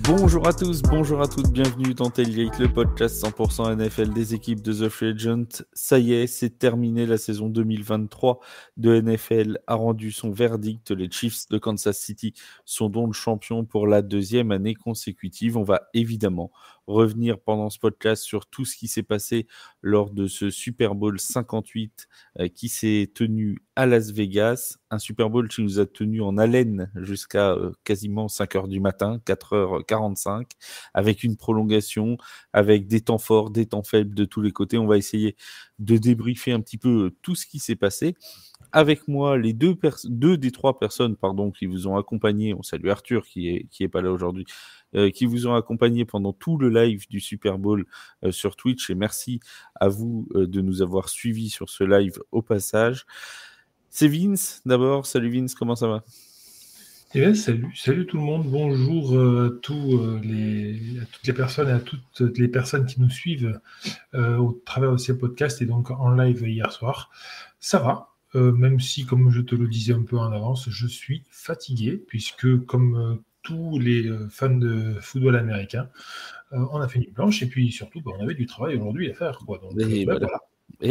Bonjour à tous, bonjour à toutes, bienvenue dans Tailgate, le podcast 100% NFL des équipes de The Free Agent. Ça y est, c'est terminé, la saison 2023 de NFL a rendu son verdict. Les Chiefs de Kansas City sont donc champions pour la deuxième année consécutive. On va évidemment revenir pendant ce podcast sur tout ce qui s'est passé lors de ce Super Bowl 58 qui s'est tenu à Las Vegas. Un Super Bowl qui nous a tenu en haleine jusqu'à quasiment 5h du matin, 4h45, avec une prolongation, avec des temps forts, des temps faibles de tous les côtés. On va essayer de débriefer un petit peu tout ce qui s'est passé. Avec moi, les deux des trois personnes qui vous ont accompagné, on salue Arthur qui est pas là aujourd'hui, qui vous ont accompagné pendant tout le live du Super Bowl sur Twitch, et merci à vous de nous avoir suivis sur ce live au passage. C'est Vince d'abord. Salut Vince, comment ça va? Eh bien, salut tout le monde, bonjour à toutes les personnes et à toutes les personnes qui nous suivent au travers de ces podcasts et donc en live hier soir. Ça va, même si, comme je te le disais un peu en avance, je suis fatigué, puisque comme tous les fans de football américain, on a fait une nuit blanche et puis surtout, on avait du travail aujourd'hui à faire, quoi. Donc Voilà.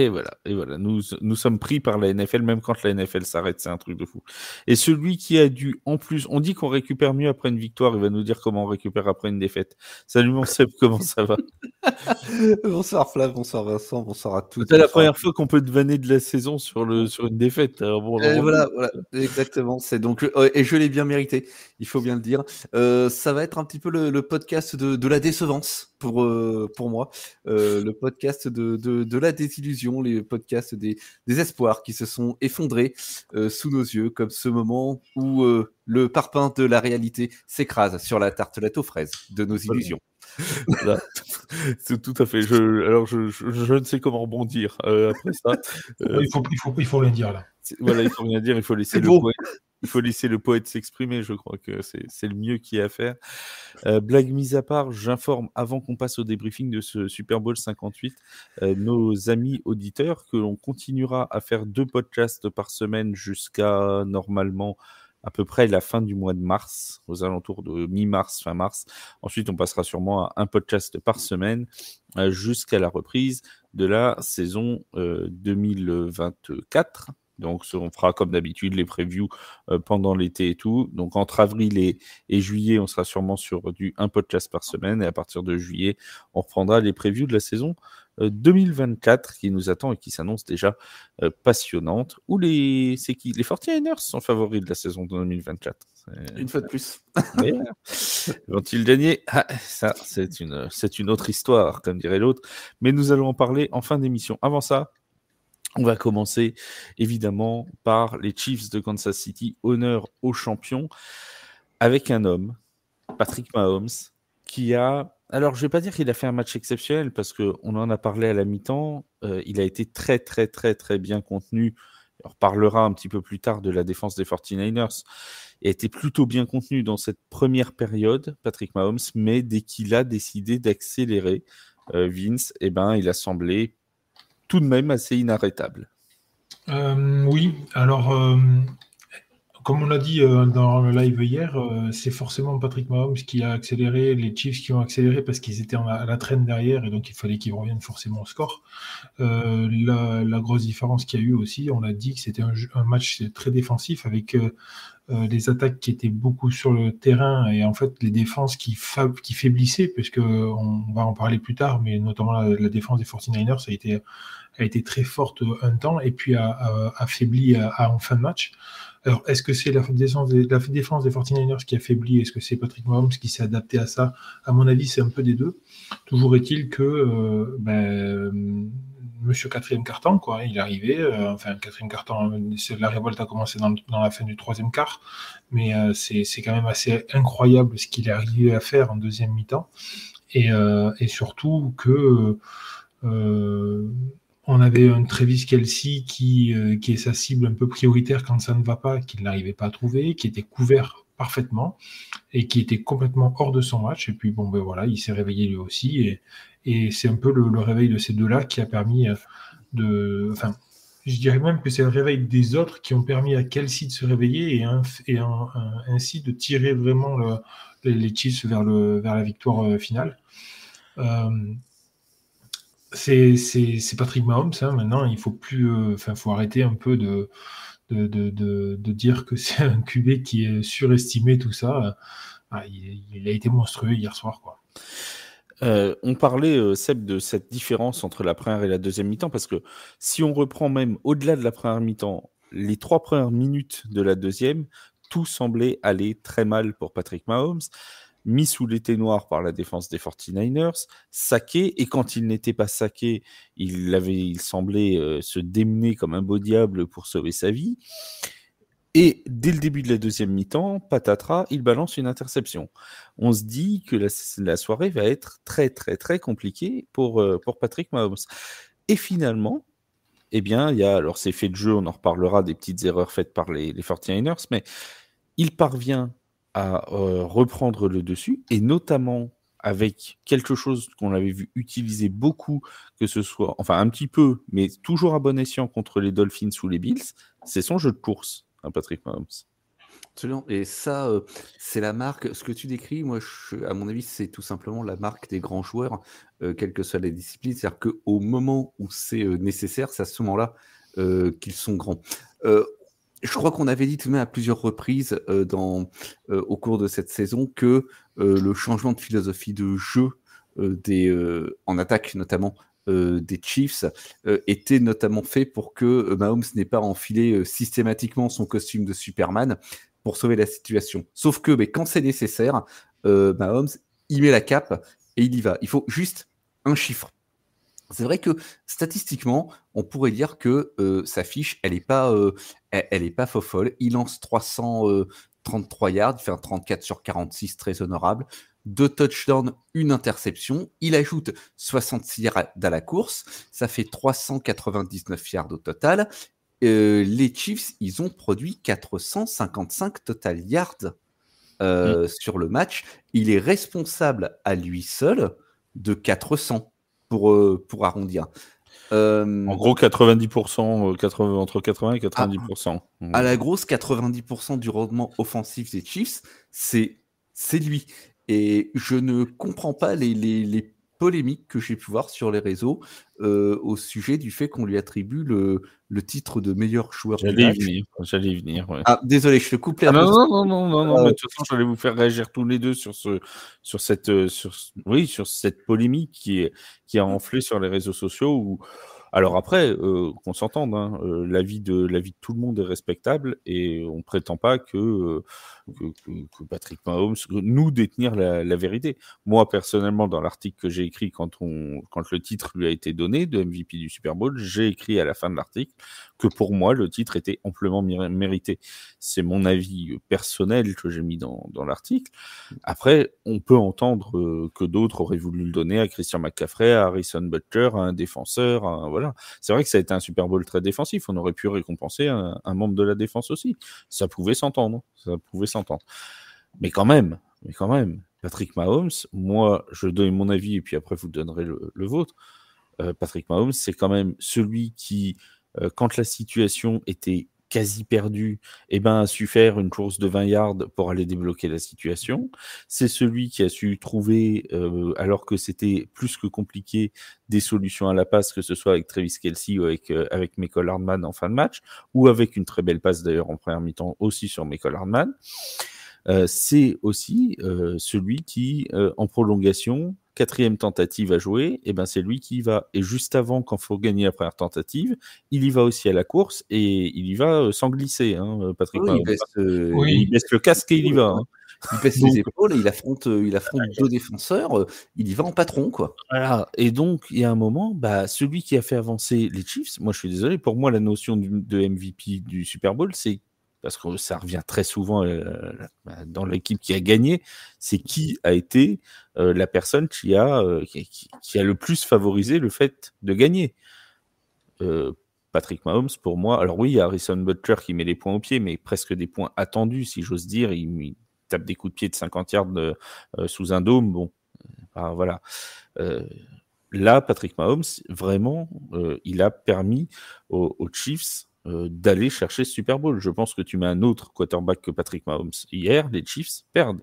voilà. Et voilà, nous sommes pris par la NFL, même quand la NFL s'arrête, c'est un truc de fou. Et celui qui a dû, en plus, on dit qu'on récupère mieux après une victoire, il va nous dire comment on récupère après une défaite. Salut mon Seb, comment ça va? Bonsoir Flav, bonsoir Vincent, bonsoir à toutes. C'est la première fois qu'on peut te vanner de la saison sur une défaite. Alors bon, Voilà, exactement. C'est donc, et je l'ai bien mérité, il faut bien le dire. Ça va être un petit peu le podcast de la décevance pour moi, le podcast de la désillusion, les podcasts des espoirs qui se sont effondrés sous nos yeux, comme ce moment où le parpaing de la réalité s'écrase sur la tartelette aux fraises de nos illusions. Voilà. C'est tout à fait. Je ne sais comment rebondir après ça. Il faut rien dire là. Voilà, il faut rien dire. Il faut laisser le poète s'exprimer. Je crois que c'est le mieux qu'il y a à faire. Blague mise à part, j'informe avant qu'on passe au débriefing de ce Super Bowl 58 nos amis auditeurs que l'on continuera à faire 2 podcasts par semaine jusqu'à normalement à peu près la fin du mois de mars, aux alentours de mi-mars, fin mars. Ensuite, on passera sûrement à un podcast par semaine jusqu'à la reprise de la saison 2024. Donc, on fera comme d'habitude les previews pendant l'été et tout. Donc, entre avril et juillet, on sera sûrement sur un podcast par semaine. Et à partir de juillet, on reprendra les previews de la saison 2024 qui nous attend et qui s'annonce déjà passionnante. C'est qui? Les 49ers sont favoris de la saison 2024. Une fois de plus. Vont-ils gagner? Ça, c'est une autre histoire, comme dirait l'autre. Mais nous allons en parler en fin d'émission. Avant ça, on va commencer évidemment par les Chiefs de Kansas City, honneur aux champions, avec un homme, Patrick Mahomes, qui a... Alors, je ne vais pas dire qu'il a fait un match exceptionnel, parce qu'on en a parlé à la mi-temps. Il a été très, très, très, très bien contenu. On reparlera un petit peu plus tard de la défense des 49ers. Il a été plutôt bien contenu dans cette première période, Patrick Mahomes, mais dès qu'il a décidé d'accélérer, Vince, il a semblé tout de même assez inarrêtable. Oui, alors, comme on l'a dit dans le live hier, c'est forcément Patrick Mahomes qui a accéléré, les Chiefs qui ont accéléré parce qu'ils étaient à la traîne derrière et donc il fallait qu'ils reviennent forcément au score. La grosse différence qu'il y a eu aussi, on a dit que c'était un match très défensif avec les attaques qui étaient beaucoup sur le terrain et en fait les défenses qui faiblissaient, puisque on va en parler plus tard, mais notamment la défense des 49ers a été très forte un temps et puis a affaibli en fin de match. Alors, est-ce que c'est la défense des 49ers qui a faibli? Est-ce que c'est Patrick Mahomes qui s'est adapté à ça? À mon avis, c'est un peu des deux. Toujours est-il que Monsieur quatrième quart-temps, quoi, il est arrivé. Quatrième quart-temps, la révolte a commencé dans la fin du troisième quart, mais c'est quand même assez incroyable ce qu'il est arrivé à faire en deuxième mi-temps, et surtout que on avait un Travis Kelce qui est sa cible un peu prioritaire quand ça ne va pas, qu'il n'arrivait pas à trouver, qui était couvert parfaitement et qui était complètement hors de son match. Et puis il s'est réveillé lui aussi, et c'est un peu le réveil de ces deux-là qui a permis Je dirais même que c'est le réveil des autres qui ont permis à Kelce de se réveiller et ainsi de tirer vraiment les Chiefs vers la victoire finale. C'est Patrick Mahomes, hein. Maintenant, il faut arrêter un peu de dire que c'est un QB qui est surestimé, tout ça. Il a été monstrueux hier soir, quoi. On parlait, Seb, de cette différence entre la première et la deuxième mi-temps, parce que si on reprend même au-delà de la première mi-temps, les 3 premières minutes de la deuxième, tout semblait aller très mal pour Patrick Mahomes, mis sous l'été noir par la défense des 49ers, saqué, et quand il n'était pas saqué, il semblait se démener comme un beau diable pour sauver sa vie. Et dès le début de la deuxième mi-temps, patatras, il balance une interception. On se dit que la soirée va être très, très, très compliquée pour Patrick Mahomes. Et finalement, eh bien, alors c'est fait de jeu, on en reparlera des petites erreurs faites par les 49ers, mais il parvient à reprendre le dessus, et notamment avec quelque chose qu'on avait vu utiliser beaucoup, que ce soit, enfin un petit peu, mais toujours à bon escient contre les Dolphins ou les Bills, c'est son jeu de course. Patrick Mahomes. Absolument. Et ça, c'est la marque. Ce que tu décris, moi, à mon avis, c'est tout simplement la marque des grands joueurs, quelle que soit la discipline. C'est-à-dire qu'au moment où c'est nécessaire, c'est à ce moment-là qu'ils sont grands. Je crois qu'on avait dit tout de même à plusieurs reprises au cours de cette saison que le changement de philosophie de jeu en attaque notamment, des Chiefs était notamment fait pour que Mahomes n'ait pas enfilé systématiquement son costume de Superman pour sauver la situation. Sauf que quand c'est nécessaire, Mahomes, il met la cape et il y va. Il faut juste un chiffre. C'est vrai que statistiquement, on pourrait dire que sa fiche, elle n'est pas fofolle. Il lance 333 yards, il fait un 34 sur 46, très honorable. 2 touchdowns, une interception. Il ajoute 66 yards à la course. Ça fait 399 yards au total. Les Chiefs, ils ont produit 455 total yards sur le match. Il est responsable à lui seul de 400 pour arrondir. En gros, 90%, entre 80 et 90%. À la grosse, 90% du rendement offensif des Chiefs, c'est lui. Et je ne comprends pas les polémiques que j'ai pu voir sur les réseaux au sujet du fait qu'on lui attribue le titre de meilleur joueur du match. J'allais y venir. Ouais. Ah, désolé, je te coupe les Non, mais de toute façon, j'allais vous faire réagir tous les deux sur cette polémique qui a enflé sur les réseaux sociaux. Alors après, qu'on s'entende, hein, l'avis de tout le monde est respectable, et on ne prétend pas que Patrick Mahomes nous détenir la vérité. Moi, personnellement, dans l'article que j'ai écrit quand le titre lui a été donné de MVP du Super Bowl, j'ai écrit à la fin de l'article que pour moi, le titre était amplement mérité. C'est mon avis personnel que j'ai mis dans l'article. Après, on peut entendre que d'autres auraient voulu le donner à Christian McCaffrey, à Harrison Butker, à un défenseur, voilà. C'est vrai que ça a été un Super Bowl très défensif. On aurait pu récompenser un membre de la défense aussi. Ça pouvait s'entendre. Mais quand même, Patrick Mahomes, moi, je donne mon avis et puis après, vous donnerez le vôtre. Patrick Mahomes, c'est quand même celui qui, quand la situation était quasi perdu, a su faire une course de 20 yards pour aller débloquer la situation. C'est celui qui a su trouver, alors que c'était plus que compliqué, des solutions à la passe, que ce soit avec Travis Kelce ou avec Mecole Hardman en fin de match, ou avec une très belle passe d'ailleurs en première mi-temps aussi sur Mecole Hardman. C'est aussi celui qui, en prolongation, 4e tentative à jouer, c'est lui qui y va. Et juste avant, quand il faut gagner la première tentative, il y va aussi à la course, et il y va sans glisser, hein, Patrick Mahomes. Il baisse le casque et il y va. Hein. Il baisse les épaules, et il affronte 2 défenseurs, il y va en patron, quoi. Voilà. Et donc, il y a un moment, celui qui a fait avancer les Chiefs, moi je suis désolé, pour moi la notion de MVP du Super Bowl, c'est, parce que ça revient très souvent dans l'équipe qui a gagné, c'est qui a été la personne qui a le plus favorisé le fait de gagner. Patrick Mahomes, pour moi, alors oui, il y a Harrison Butker qui met les points au pied, mais presque des points attendus, si j'ose dire. Il tape des coups de pied de 50 yards sous un dôme. Bon, voilà. là, Patrick Mahomes, vraiment, il a permis aux Chiefs d'aller chercher ce Super Bowl. Je pense que tu mets un autre quarterback que Patrick Mahomes. Hier, les Chiefs perdent.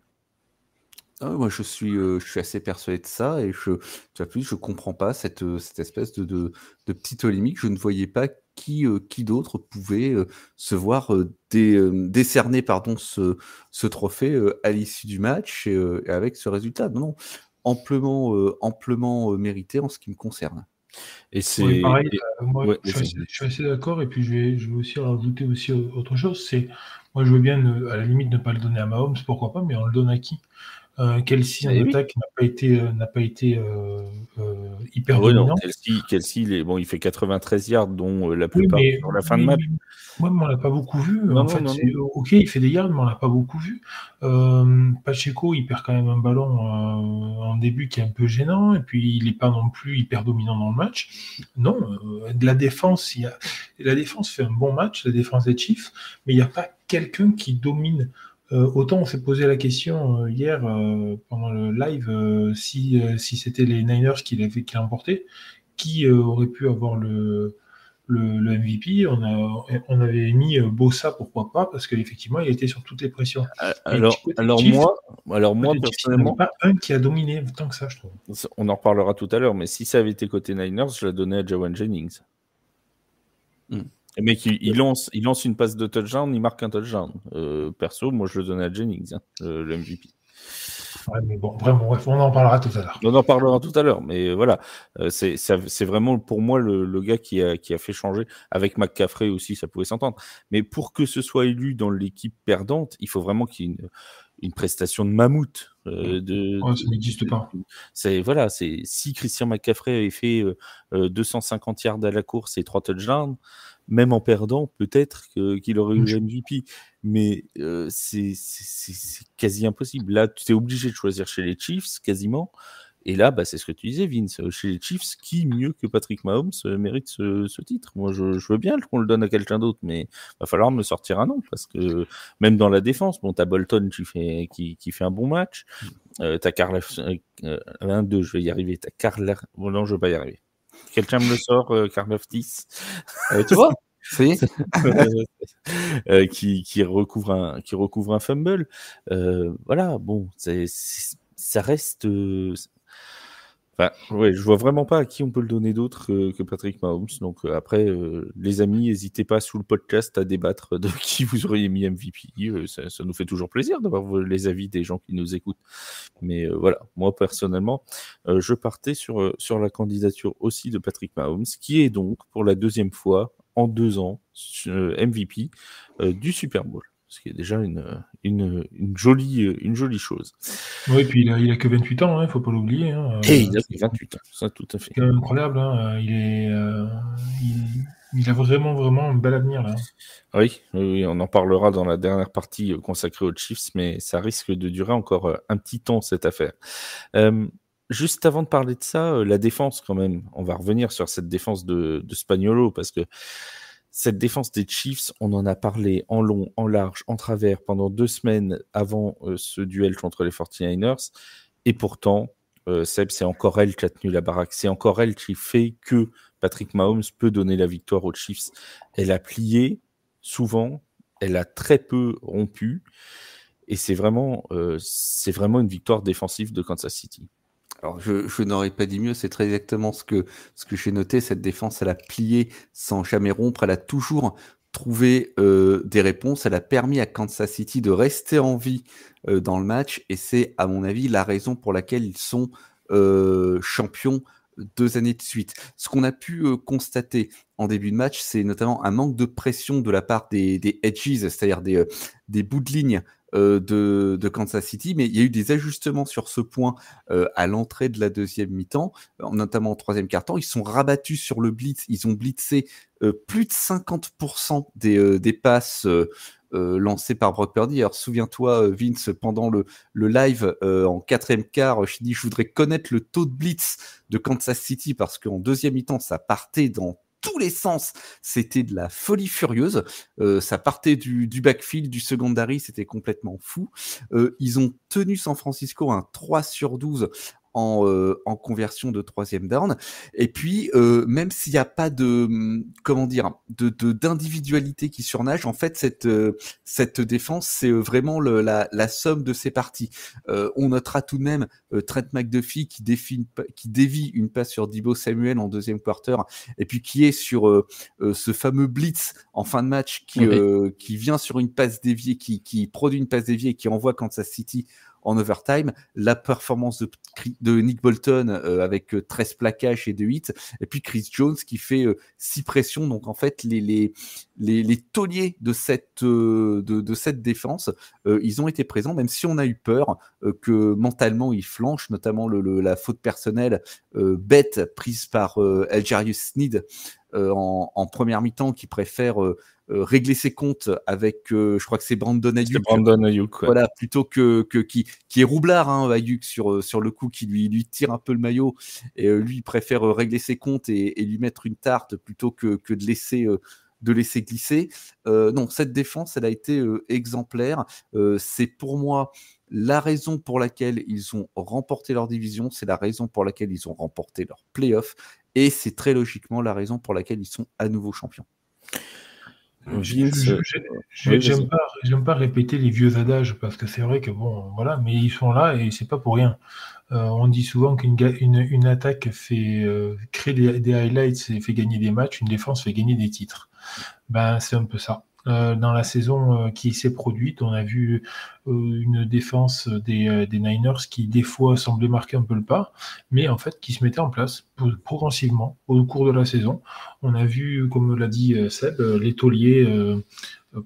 Moi, je suis assez persuadé de ça et je comprends pas cette espèce de petite polémique. Je ne voyais pas qui d'autre pouvait se voir décerner ce trophée à l'issue du match et avec ce résultat. Non, amplement mérité en ce qui me concerne. Et c'est Oui, pareil, moi, ouais, je suis assez d'accord, et puis je vais aussi rajouter aussi autre chose, moi je veux bien à la limite ne pas le donner à Mahomes, pourquoi pas, mais on le donne à qui? Kelsey en attaque n'a pas été hyper dominant. Kelsey il fait 93 yards, dont la plupart sur la fin de match. Moi, on l'a pas beaucoup vu. Non, ok, il fait des yards, mais on l'a pas beaucoup vu. Pacheco, il perd quand même un ballon en début qui est un peu gênant, et puis il n'est pas non plus hyper dominant dans le match. Non, de la défense, la défense fait un bon match, la défense des Chiefs, mais il n'y a pas quelqu'un qui domine. Autant on s'est posé la question hier pendant le live si c'était les Niners qui l'emportaient, qui aurait pu avoir le MVP. On avait mis Bosa, pourquoi pas, parce qu'effectivement il était sur toutes les pressions. Alors moi personnellement, pas un qui a dominé tant que ça, je trouve. On en reparlera tout à l'heure, mais si ça avait été côté Niners, je la donnais à Jawan Jennings. Le mec, il lance une passe de touchdown, il marque un touchdown. Perso, moi, je le donnais à Jennings, le MVP. Ouais, mais bon, vraiment, bref, on en parlera tout à l'heure. On en parlera tout à l'heure, mais voilà, c'est vraiment pour moi le gars qui a fait changer. Avec McCaffrey aussi, ça pouvait s'entendre. Mais pour que ce soit élu dans l'équipe perdante, il faut vraiment qu'il y ait une prestation de mammouth. Ça n'existe pas. Si Christian McCaffrey avait fait 250 yards à la course et 3 touchdowns, même en perdant, peut-être qu'il aurait eu le MVP. Mais c'est quasi impossible. Là, tu es obligé de choisir chez les Chiefs, quasiment. Et là, c'est ce que tu disais, Vince. Chez les Chiefs, qui mieux que Patrick Mahomes mérite ce titre? Moi, je veux bien qu'on le donne à quelqu'un d'autre, mais il va falloir me sortir un nom. Parce que même dans la défense, t'as Bolton qui fait un bon match. T'as Karl... 1-2, je vais y arriver. T'as Karl... Bon, non, je ne vais pas y arriver. Quelqu'un me le sort, Karlaftis. Tu vois qui recouvre un fumble. Voilà, bon, ça reste. Je vois vraiment pas à qui on peut le donner d'autre que Patrick Mahomes. Donc après, les amis, n'hésitez pas sous le podcast à débattre de qui vous auriez mis MVP. Ça nous fait toujours plaisir d'avoir les avis des gens qui nous écoutent. Mais voilà, moi personnellement, je partais sur la candidature aussi de Patrick Mahomes, qui est donc pour la deuxième fois en 2 ans MVP du Super Bowl. Ce qui est déjà une jolie chose. Oui, puis il a que 28 ans, faut pas l'oublier. Et il a que 28 ans, ça tout à fait. C'est incroyable, il a vraiment un bel avenir là. Oui, on en parlera dans la dernière partie consacrée aux Chiefs, mais ça risque de durer encore un petit temps cette affaire. Juste avant de parler de ça, la défense quand même, on va revenir sur cette défense de Spagnuolo, parce que cette défense des Chiefs, on en a parlé en long, en large, en travers pendant 2 semaines avant ce duel contre les 49ers. Et pourtant, Seb, c'est encore elle qui a tenu la baraque. C'est encore elle qui fait que Patrick Mahomes peut donner la victoire aux Chiefs. Elle a plié souvent, elle a très peu rompu. Et c'est vraiment une victoire défensive de Kansas City. Alors, je n'aurais pas dit mieux, c'est très exactement ce que j'ai noté. Cette défense, elle a plié sans jamais rompre, elle a toujours trouvé des réponses, elle a permis à Kansas City de rester en vie dans le match, et c'est, à mon avis, la raison pour laquelle ils sont champions 2 années de suite. Ce qu'on a pu constater en début de match, c'est notamment un manque de pression de la part des edges, c'est-à-dire des bouts de ligne de Kansas City, mais il y a eu des ajustements sur ce point à l'entrée de la deuxième mi-temps, notamment en troisième quart-temps. Ils sont rabattus sur le blitz, ils ont blitzé plus de 50% des passes lancées par Brock Purdy. Alors souviens-toi, Vince, pendant le live en 4e quart, je dis je voudrais connaître le taux de blitz de Kansas City, parce qu'en deuxième mi-temps, ça partait dans tous les sens, c'était de la folie furieuse. Ça partait du backfield, du secondary, c'était complètement fou. Ils ont tenu San Francisco un 3/12 en conversion de 3e down. Et puis, même s'il n'y a pas d'individualité qui surnage, en fait, cette défense, c'est vraiment la somme de ses parties. On notera tout de même Trent McDuffie qui dévie une passe sur Deebo Samuel en 2e quarter, et puis qui est sur ce fameux blitz en fin de match qui vient sur une passe déviée, qui produit une passe déviée et qui envoie Kansas City en overtime, la performance de Nick Bolton avec 13 plaquages et 2 hits, et puis Chris Jones qui fait 6 pressions. Donc en fait, les tauliers de cette défense, ils ont été présents, même si on a eu peur que mentalement ils flanchent, notamment la faute personnelle bête prise par Algerius Sneed en première mi-temps, qui préfère régler ses comptes avec, je crois que c'est Brandon Ayuk. Voilà, plutôt qui est roublard, Ayuk sur le coup, qui lui tire un peu le maillot, et lui il préfère régler ses comptes et lui mettre une tarte plutôt que de laisser glisser. Non, cette défense, elle a été exemplaire. C'est pour moi la raison pour laquelle ils ont remporté leur division, c'est la raison pour laquelle ils ont remporté leur playoff, et c'est très logiquement la raison pour laquelle ils sont à nouveau champions. J'aime pas répéter les vieux adages, parce que c'est vrai que mais ils sont là et c'est pas pour rien. On dit souvent qu'une attaque crée des highlights et fait gagner des matchs, une défense fait gagner des titres. C'est un peu ça. Dans la saison qui s'est produite, on a vu une défense des Niners qui des fois semblait marquer un peu le pas, mais en fait qui se mettait en place progressivement au cours de la saison. On a vu, comme l'a dit Seb, les tauliers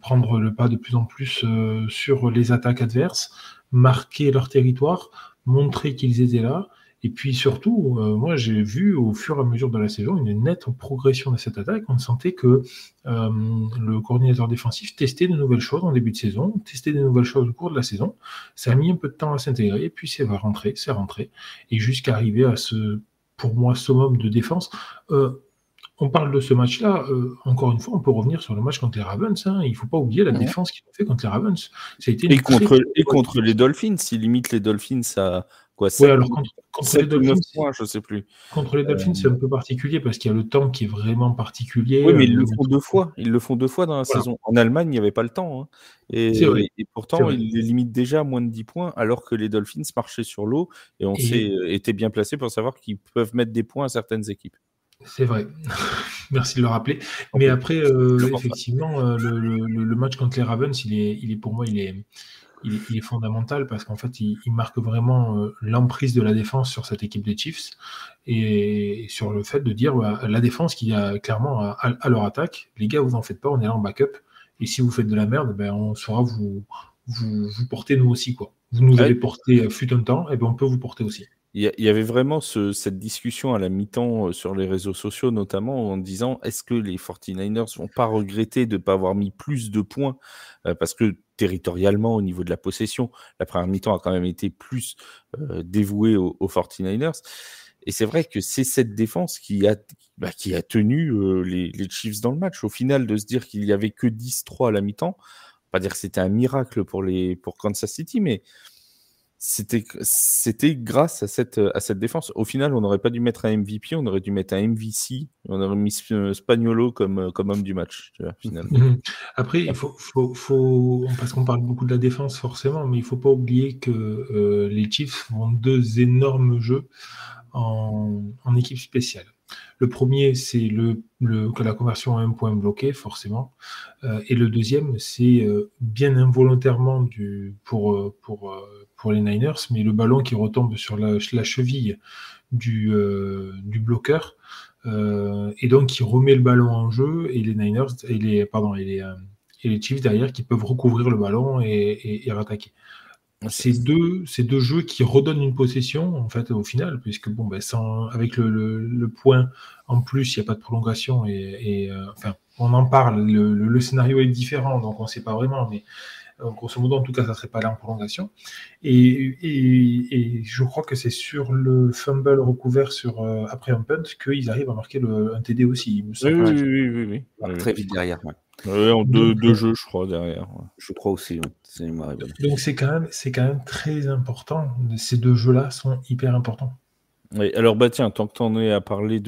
prendre le pas de plus en plus sur les attaques adverses, marquer leur territoire, montrer qu'ils étaient là. Et puis surtout, moi j'ai vu au fur et à mesure de la saison une nette progression de cette attaque. On sentait que le coordinateur défensif testait de nouvelles choses en début de saison, testait de nouvelles choses au cours de la saison. Ça a mis un peu de temps à s'intégrer, et puis c'est rentré. Et jusqu'à arriver à pour moi, summum de défense. On parle de ce match-là, encore une fois, on peut revenir sur le match contre les Ravens. Il ne faut pas oublier la défense qu'ils ont fait contre les Ravens. Ça a été contre les Dolphins, ils limitent les Dolphins à quoi, contre les Dolphins, points, je sais plus. Contre les Dolphins, c'est un peu particulier parce qu'il y a le temps qui est vraiment particulier. Oui, mais ils le font 2 fois. Ils le font 2 fois dans la saison. En Allemagne, il n'y avait pas le temps. Et pourtant, ils les limitent déjà à moins de 10 points, alors que les Dolphins marchaient sur l'eau et étaient bien placés pour savoir qu'ils peuvent mettre des points à certaines équipes. C'est vrai. Merci de le rappeler. Mais après, effectivement, le match contre les Ravens, pour moi, il est fondamental parce qu'en fait, il marque vraiment l'emprise de la défense sur cette équipe des Chiefs et sur le fait de dire la défense qui a clairement à leur attaque, les gars, vous en faites pas, on est là en backup. Et si vous faites de la merde, on saura vous porter nous aussi, quoi. Vous nous avez porté fut un temps, et on peut vous porter aussi. Il y avait vraiment cette discussion à la mi-temps sur les réseaux sociaux, notamment en disant est-ce que les 49ers vont pas regretter de ne pas avoir mis plus de points parce que territorialement, au niveau de la possession, la première mi-temps a quand même été plus dévouée aux 49ers. Et c'est vrai que c'est cette défense qui a tenu les Chiefs dans le match. Au final, de se dire qu'il n'y avait que 10-3 à la mi-temps, pas dire que c'était un miracle pour Kansas City, mais c'était grâce à cette défense. Au final, on n'aurait pas dû mettre un MVP, on aurait dû mettre un MVC, on aurait mis Spaniolo comme homme du match, tu vois, finalement. Après, il faut parce qu'on parle beaucoup de la défense forcément, mais il ne faut pas oublier que les Chiefs font 2 énormes jeux en équipe spéciale. Le premier, c'est la conversion à 1 point bloqué, forcément. Et le deuxième, c'est bien involontairement pour les Niners, mais le ballon qui retombe sur la cheville du bloqueur, et donc qui remet le ballon en jeu, et les Niners et les Chiefs derrière qui peuvent recouvrir le ballon et rattaquer. Ces deux jeux qui redonnent une possession en fait au final, puisque avec le point en plus, il n'y a pas de prolongation et on en parle, le scénario est différent, donc on ne sait pas vraiment, mais grosso modo en tout cas ça ne serait pas là en prolongation et je crois que c'est sur le fumble recouvert après un punt qu'ils arrivent à marquer un TD aussi. Oui. Très vite derrière. Ouais. En deux jeux, je crois, derrière. Je crois aussi, c'est donc c'est quand même très important. Ces 2 jeux-là sont hyper importants. Oui, alors tiens, tant que tu en es à parler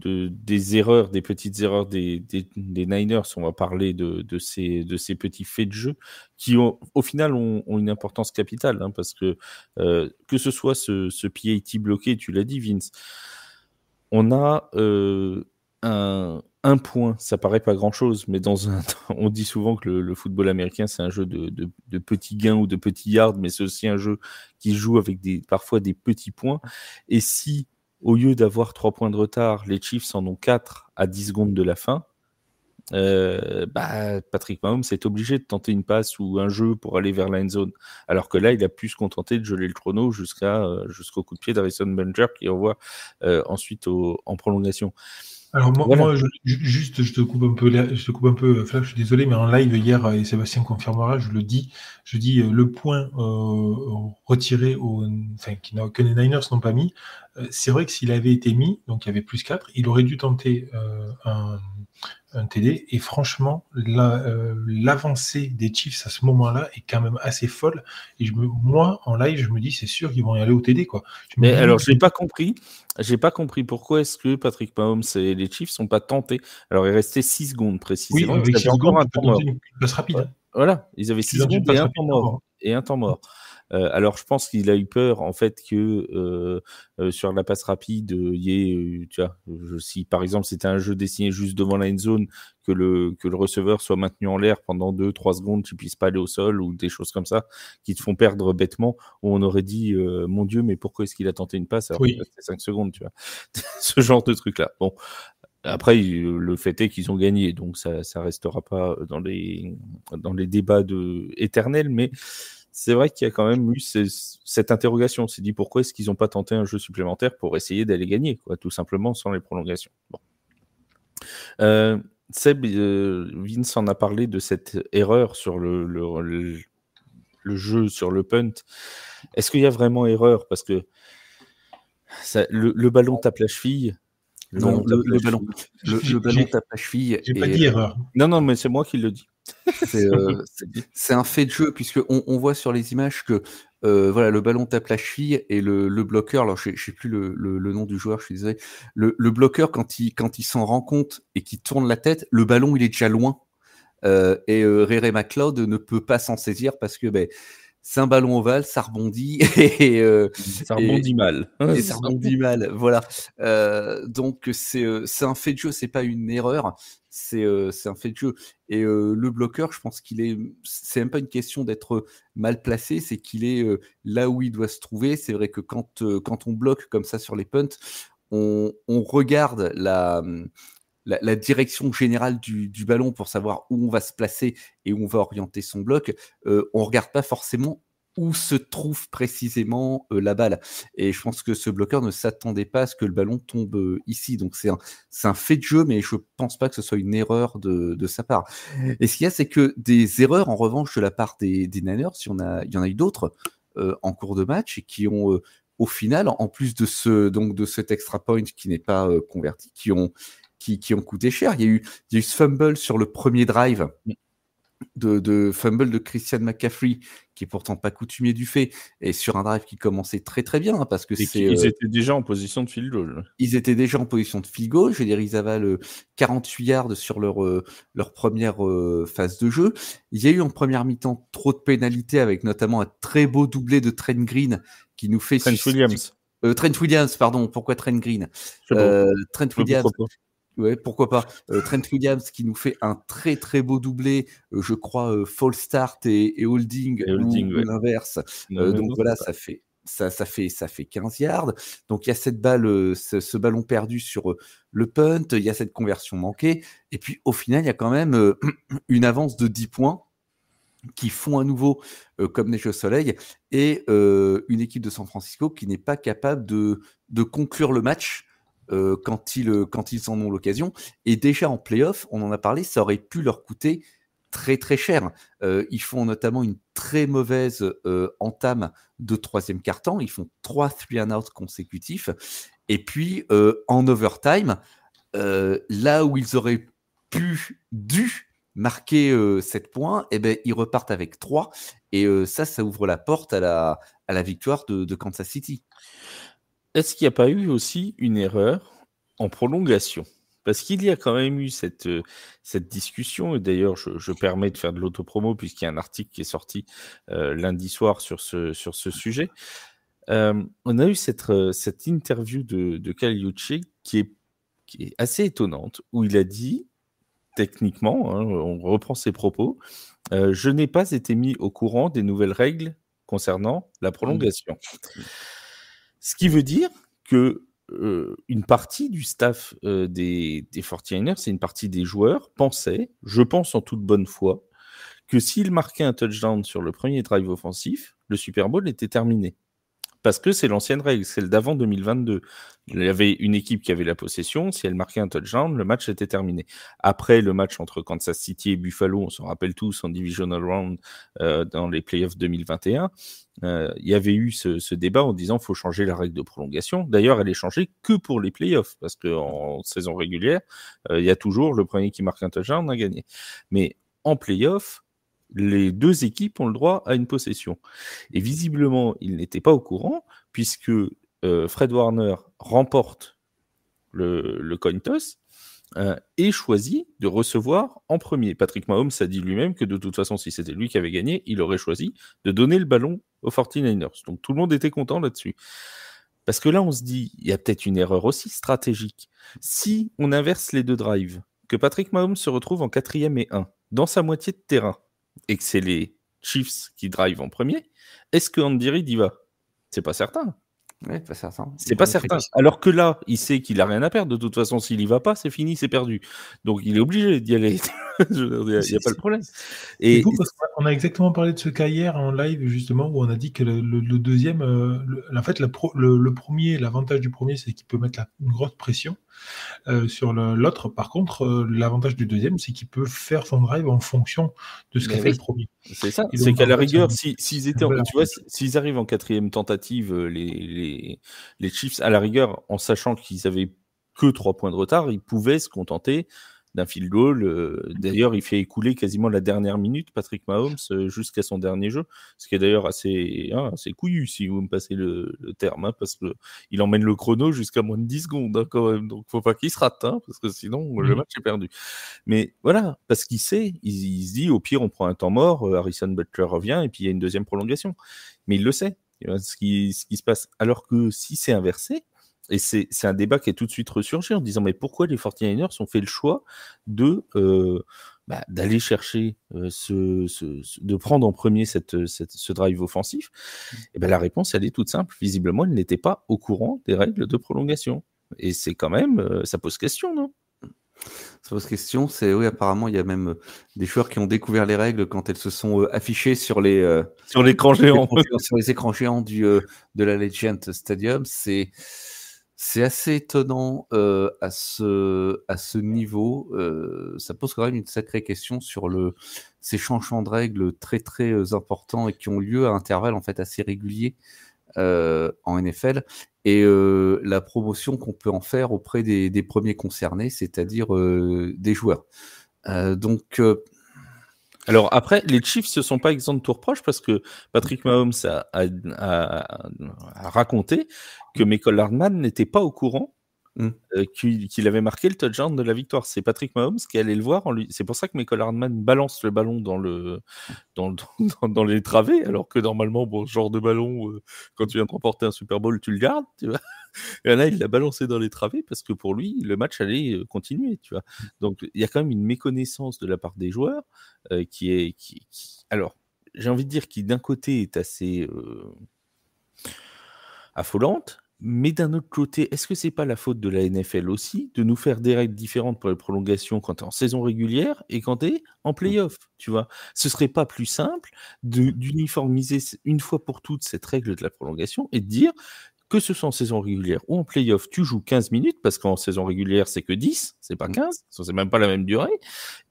des erreurs, des petites erreurs des Niners, on va parler de ces petits faits de jeu qui au final ont une importance capitale, hein, parce que ce soit ce PAT bloqué, tu l'as dit Vince, on a un point, ça paraît pas grand-chose, mais on dit souvent que le football américain, c'est un jeu de petits gains ou de petits yards, mais c'est aussi un jeu qui joue avec parfois des petits points. Et si, au lieu d'avoir 3 points de retard, les Chiefs en ont 4 à 10 secondes de la fin, Patrick Mahomes est obligé de tenter une passe ou un jeu pour aller vers la end zone. Alors que là, il a pu se contenter de geler le chrono jusqu'au coup de pied d'Harrison Butker qui envoie ensuite en prolongation. Alors moi je te coupe un peu, Flav, je suis désolé, mais en live hier, et Sébastien confirmera, je dis le point retiré que les Niners n'ont pas mis, c'est vrai que s'il avait été mis, donc il y avait plus 4, il aurait dû tenter un TD, et franchement, l'avancée des Chiefs à ce moment-là est quand même assez folle, et moi, en live, je me dis, c'est sûr qu'ils vont y aller au TD, quoi. Mais alors, j'ai pas compris pourquoi est-ce que Patrick Mahomes et les Chiefs sont pas tentés. Alors, il restait 6 secondes précisément. Oui, avec 6 secondes, tu peux tenter une passe rapide. Ouais. Voilà, ils avaient 6 secondes et un temps mort. Alors, je pense qu'il a eu peur, en fait, que sur la passe rapide, il y ait, si par exemple c'était un jeu dessiné juste devant la end zone, que le receveur soit maintenu en l'air pendant 2-3 secondes, qu'il ne puisse pas aller au sol ou des choses comme ça, qui te font perdre bêtement, où on aurait dit, mon Dieu, mais pourquoi est-ce qu'il a tenté une passe alors qu'il restait 5 secondes, tu vois. Ce genre de truc-là. Bon. Après, le fait est qu'ils ont gagné, donc ça restera pas dans les débats éternels, mais c'est vrai qu'il y a quand même eu cette interrogation. On s'est dit pourquoi est-ce qu'ils n'ont pas tenté un jeu supplémentaire pour essayer d'aller gagner, quoi, tout simplement sans les prolongations. Bon. Seb, Vince en a parlé de cette erreur sur le jeu, sur le punt. Est-ce qu'il y a vraiment erreur? Parce que le ballon tape la cheville. Le ballon tape la cheville. J'ai pas dit erreur. Non, mais c'est moi qui le dis. C'est un fait de jeu, puisqu'on voit sur les images que le ballon tape la cheville et le bloqueur, alors je ne sais plus le nom du joueur, je suis désolé, le bloqueur, quand il s'en rend compte et qu'il tourne la tête, le ballon il est déjà loin. Ray McLeod ne peut pas s'en saisir parce que c'est un ballon ovale, ça rebondit ça rebondit mal. Et ça rebondit mal, voilà. Donc c'est un fait de jeu, c'est pas une erreur, c'est un fait de jeu. Et le bloqueur, je pense c'est même pas une question d'être mal placé, c'est qu'il est là où il doit se trouver. C'est vrai que quand on bloque comme ça sur les punts, on regarde la direction générale du ballon pour savoir où on va se placer et où on va orienter son bloc. On regarde pas forcément où se trouve précisément la balle. Et je pense que ce bloqueur ne s'attendait pas à ce que le ballon tombe ici. Donc c'est un fait de jeu, mais je pense pas que ce soit une erreur de sa part. Et ce qu'il y a, c'est que des erreurs, en revanche, de la part des Niners, il y en a eu d'autres en cours de match et qui ont, au final, en plus de cet extra point qui n'est pas converti, qui ont coûté cher. Il y a eu ce fumble sur le premier drive de fumble de Christian McCaffrey, qui est pourtant pas coutumier du fait, et sur un drive qui commençait très très bien, parce que ils étaient déjà en position de field goal. Ils étaient déjà en position de field goal, je veux dire, ils avalent 48 yards sur leur première phase de jeu. Il y a eu en première mi-temps trop de pénalités, avec notamment un très beau doublé de Trent Green, qui nous fait... Trent Williams, pardon, pourquoi Trent Green? Trent Williams. Ouais, pourquoi pas. Trent Williams qui nous fait un très très beau doublé, je crois false start et holding ou l'inverse. Donc voilà, ça fait 15 yards. Donc il y a cette balle, ce ballon perdu sur le punt, il y a cette conversion manquée, et puis au final il y a quand même une avance de 10 points qui font à nouveau comme neige au soleil, et une équipe de San Francisco qui n'est pas capable de conclure le match quand ils en ont l'occasion. Et déjà en play-off, on en a parlé, ça aurait pu leur coûter très très cher. Ils font notamment une très mauvaise entame de troisième quart-temps. Ils font 3 3-and-out consécutifs. Et puis en overtime, là où ils auraient dû marquer 7 points, et ben, ils repartent avec 3. Et ça ouvre la porte à la victoire de Kansas City. Est-ce qu'il n'y a pas eu aussi une erreur en prolongation ? Parce qu'il y a quand même eu cette discussion, et d'ailleurs je permets de faire de l'autopromo puisqu'il y a un article qui est sorti lundi soir sur ce sujet. On a eu cette interview de Kyle Juszczyk qui est assez étonnante, où il a dit, techniquement, hein, on reprend ses propos, je n'ai pas été mis au courant des nouvelles règles concernant la prolongation. Ce qui veut dire que une partie du staff des 49ers, et une partie des joueurs pensaient, je pense en toute bonne foi, que s'ils marquaient un touchdown sur le premier drive offensif, le Super Bowl était terminé. Parce que c'est l'ancienne règle, celle d'avant 2022. Il y avait une équipe qui avait la possession, si elle marquait un touchdown, le match était terminé. Après le match entre Kansas City et Buffalo, on s'en rappelle tous en Divisional Round dans les playoffs 2021, il y avait eu ce débat en disant qu'il faut changer la règle de prolongation. D'ailleurs, elle est changée que pour les playoffs, parce qu'en saison régulière, il y a toujours le premier qui marque un touchdown a gagné. Mais en playoffs, les deux équipes ont le droit à une possession. Et visiblement, ils n'étaient pas au courant, puisque Fred Warner remporte le coin toss et choisit de recevoir en premier. Patrick Mahomes a dit lui-même que de toute façon, si c'était lui qui avait gagné, il aurait choisi de donner le ballon aux 49ers. Donc tout le monde était content là-dessus. Parce que là, on se dit, il y a peut-être une erreur aussi stratégique. Si on inverse les deux drives, que Patrick Mahomes se retrouve en 4e et 1, dans sa moitié de terrain, et que c'est les Chiefs qui drive en premier, est-ce que Andy Reid y va ? C'est pas certain. Ouais, pas certain. C'est pas certain. Alors que là, il sait qu'il a rien à perdre. De toute façon, s'il y va pas, c'est fini, c'est perdu. Donc il est obligé d'y aller. Il n'y a pas de problème. Et vous, parce qu'on a exactement parlé de ce cas hier en live, justement, où on a dit que le deuxième, en fait, le premier, l'avantage du premier, c'est qu'il peut mettre une grosse pression sur l'autre. Par contre, l'avantage du deuxième, c'est qu'il peut faire son drive en fonction de ce qu'a fait le premier. C'est ça. C'est qu'à la rigueur, s'ils étaient, tu vois, s'ils arrivent en 4e tentative, les Chiefs, à la rigueur, en sachant qu'ils avaient que 3 points de retard, ils pouvaient se contenter d'un field goal. D'ailleurs, il fait écouler quasiment la dernière minute, Patrick Mahomes, jusqu'à son dernier jeu, ce qui est d'ailleurs assez couillu, si vous me passez le terme, hein, parce qu'il emmène le chrono jusqu'à moins de 10 secondes, hein, quand même. Donc, faut pas qu'il se rate, hein, parce que sinon, le match est perdu. Mais voilà, parce qu'il sait, il se dit, au pire, on prend un temps mort, Harrison Butker revient, et puis il y a une deuxième prolongation. Mais il le sait, ce qui se passe. Alors que si c'est inversé, et c'est un débat qui est tout de suite ressurgi en disant mais pourquoi les 49ers ont fait le choix d'aller chercher de prendre en premier ce drive offensif. Et ben la réponse elle est toute simple. Visiblement ils n'étaient pas au courant des règles de prolongation. Et c'est quand même ça pose question, non ? Ça pose question. Oui, apparemment il y a même des joueurs qui ont découvert les règles quand elles se sont affichées sur l'écran géant, sur les écrans géants de la Legend Stadium. C'est assez étonnant à ce niveau. Ça pose quand même une sacrée question sur ces changements de règles très très importants et qui ont lieu à intervalles en fait assez réguliers en NFL. Et la promotion qu'on peut en faire auprès des premiers concernés, c'est-à-dire des joueurs. Alors après, les Chiefs ne sont pas exempts de tout reproche parce que Patrick Mahomes a raconté que Mecole Hardman n'était pas au courant qu'il avait marqué le touchdown de la victoire. C'est Patrick Mahomes qui allait le voir. C'est pour ça que Mecole Hardman balance le ballon dans les travées, alors que normalement, ce genre de ballon, quand tu viens de remporter un Super Bowl, tu le gardes, tu vois. Et là, il l'a balancé dans les travées parce que pour lui, le match allait continuer, tu vois. Donc, il y a quand même une méconnaissance de la part des joueurs qui alors, j'ai envie de dire, qui d'un côté est assez affolante, mais d'un autre côté, est-ce que c'est pas la faute de la NFL aussi de nous faire des règles différentes pour les prolongations quand tu es en saison régulière et quand tu es en play-off, tu vois ? Ce serait pas plus simple d'uniformiser une fois pour toutes cette règle de la prolongation et de dire que ce soit en saison régulière ou en play-off, tu joues 15 minutes, parce qu'en saison régulière, c'est que 10, c'est pas 15, c'est même pas la même durée,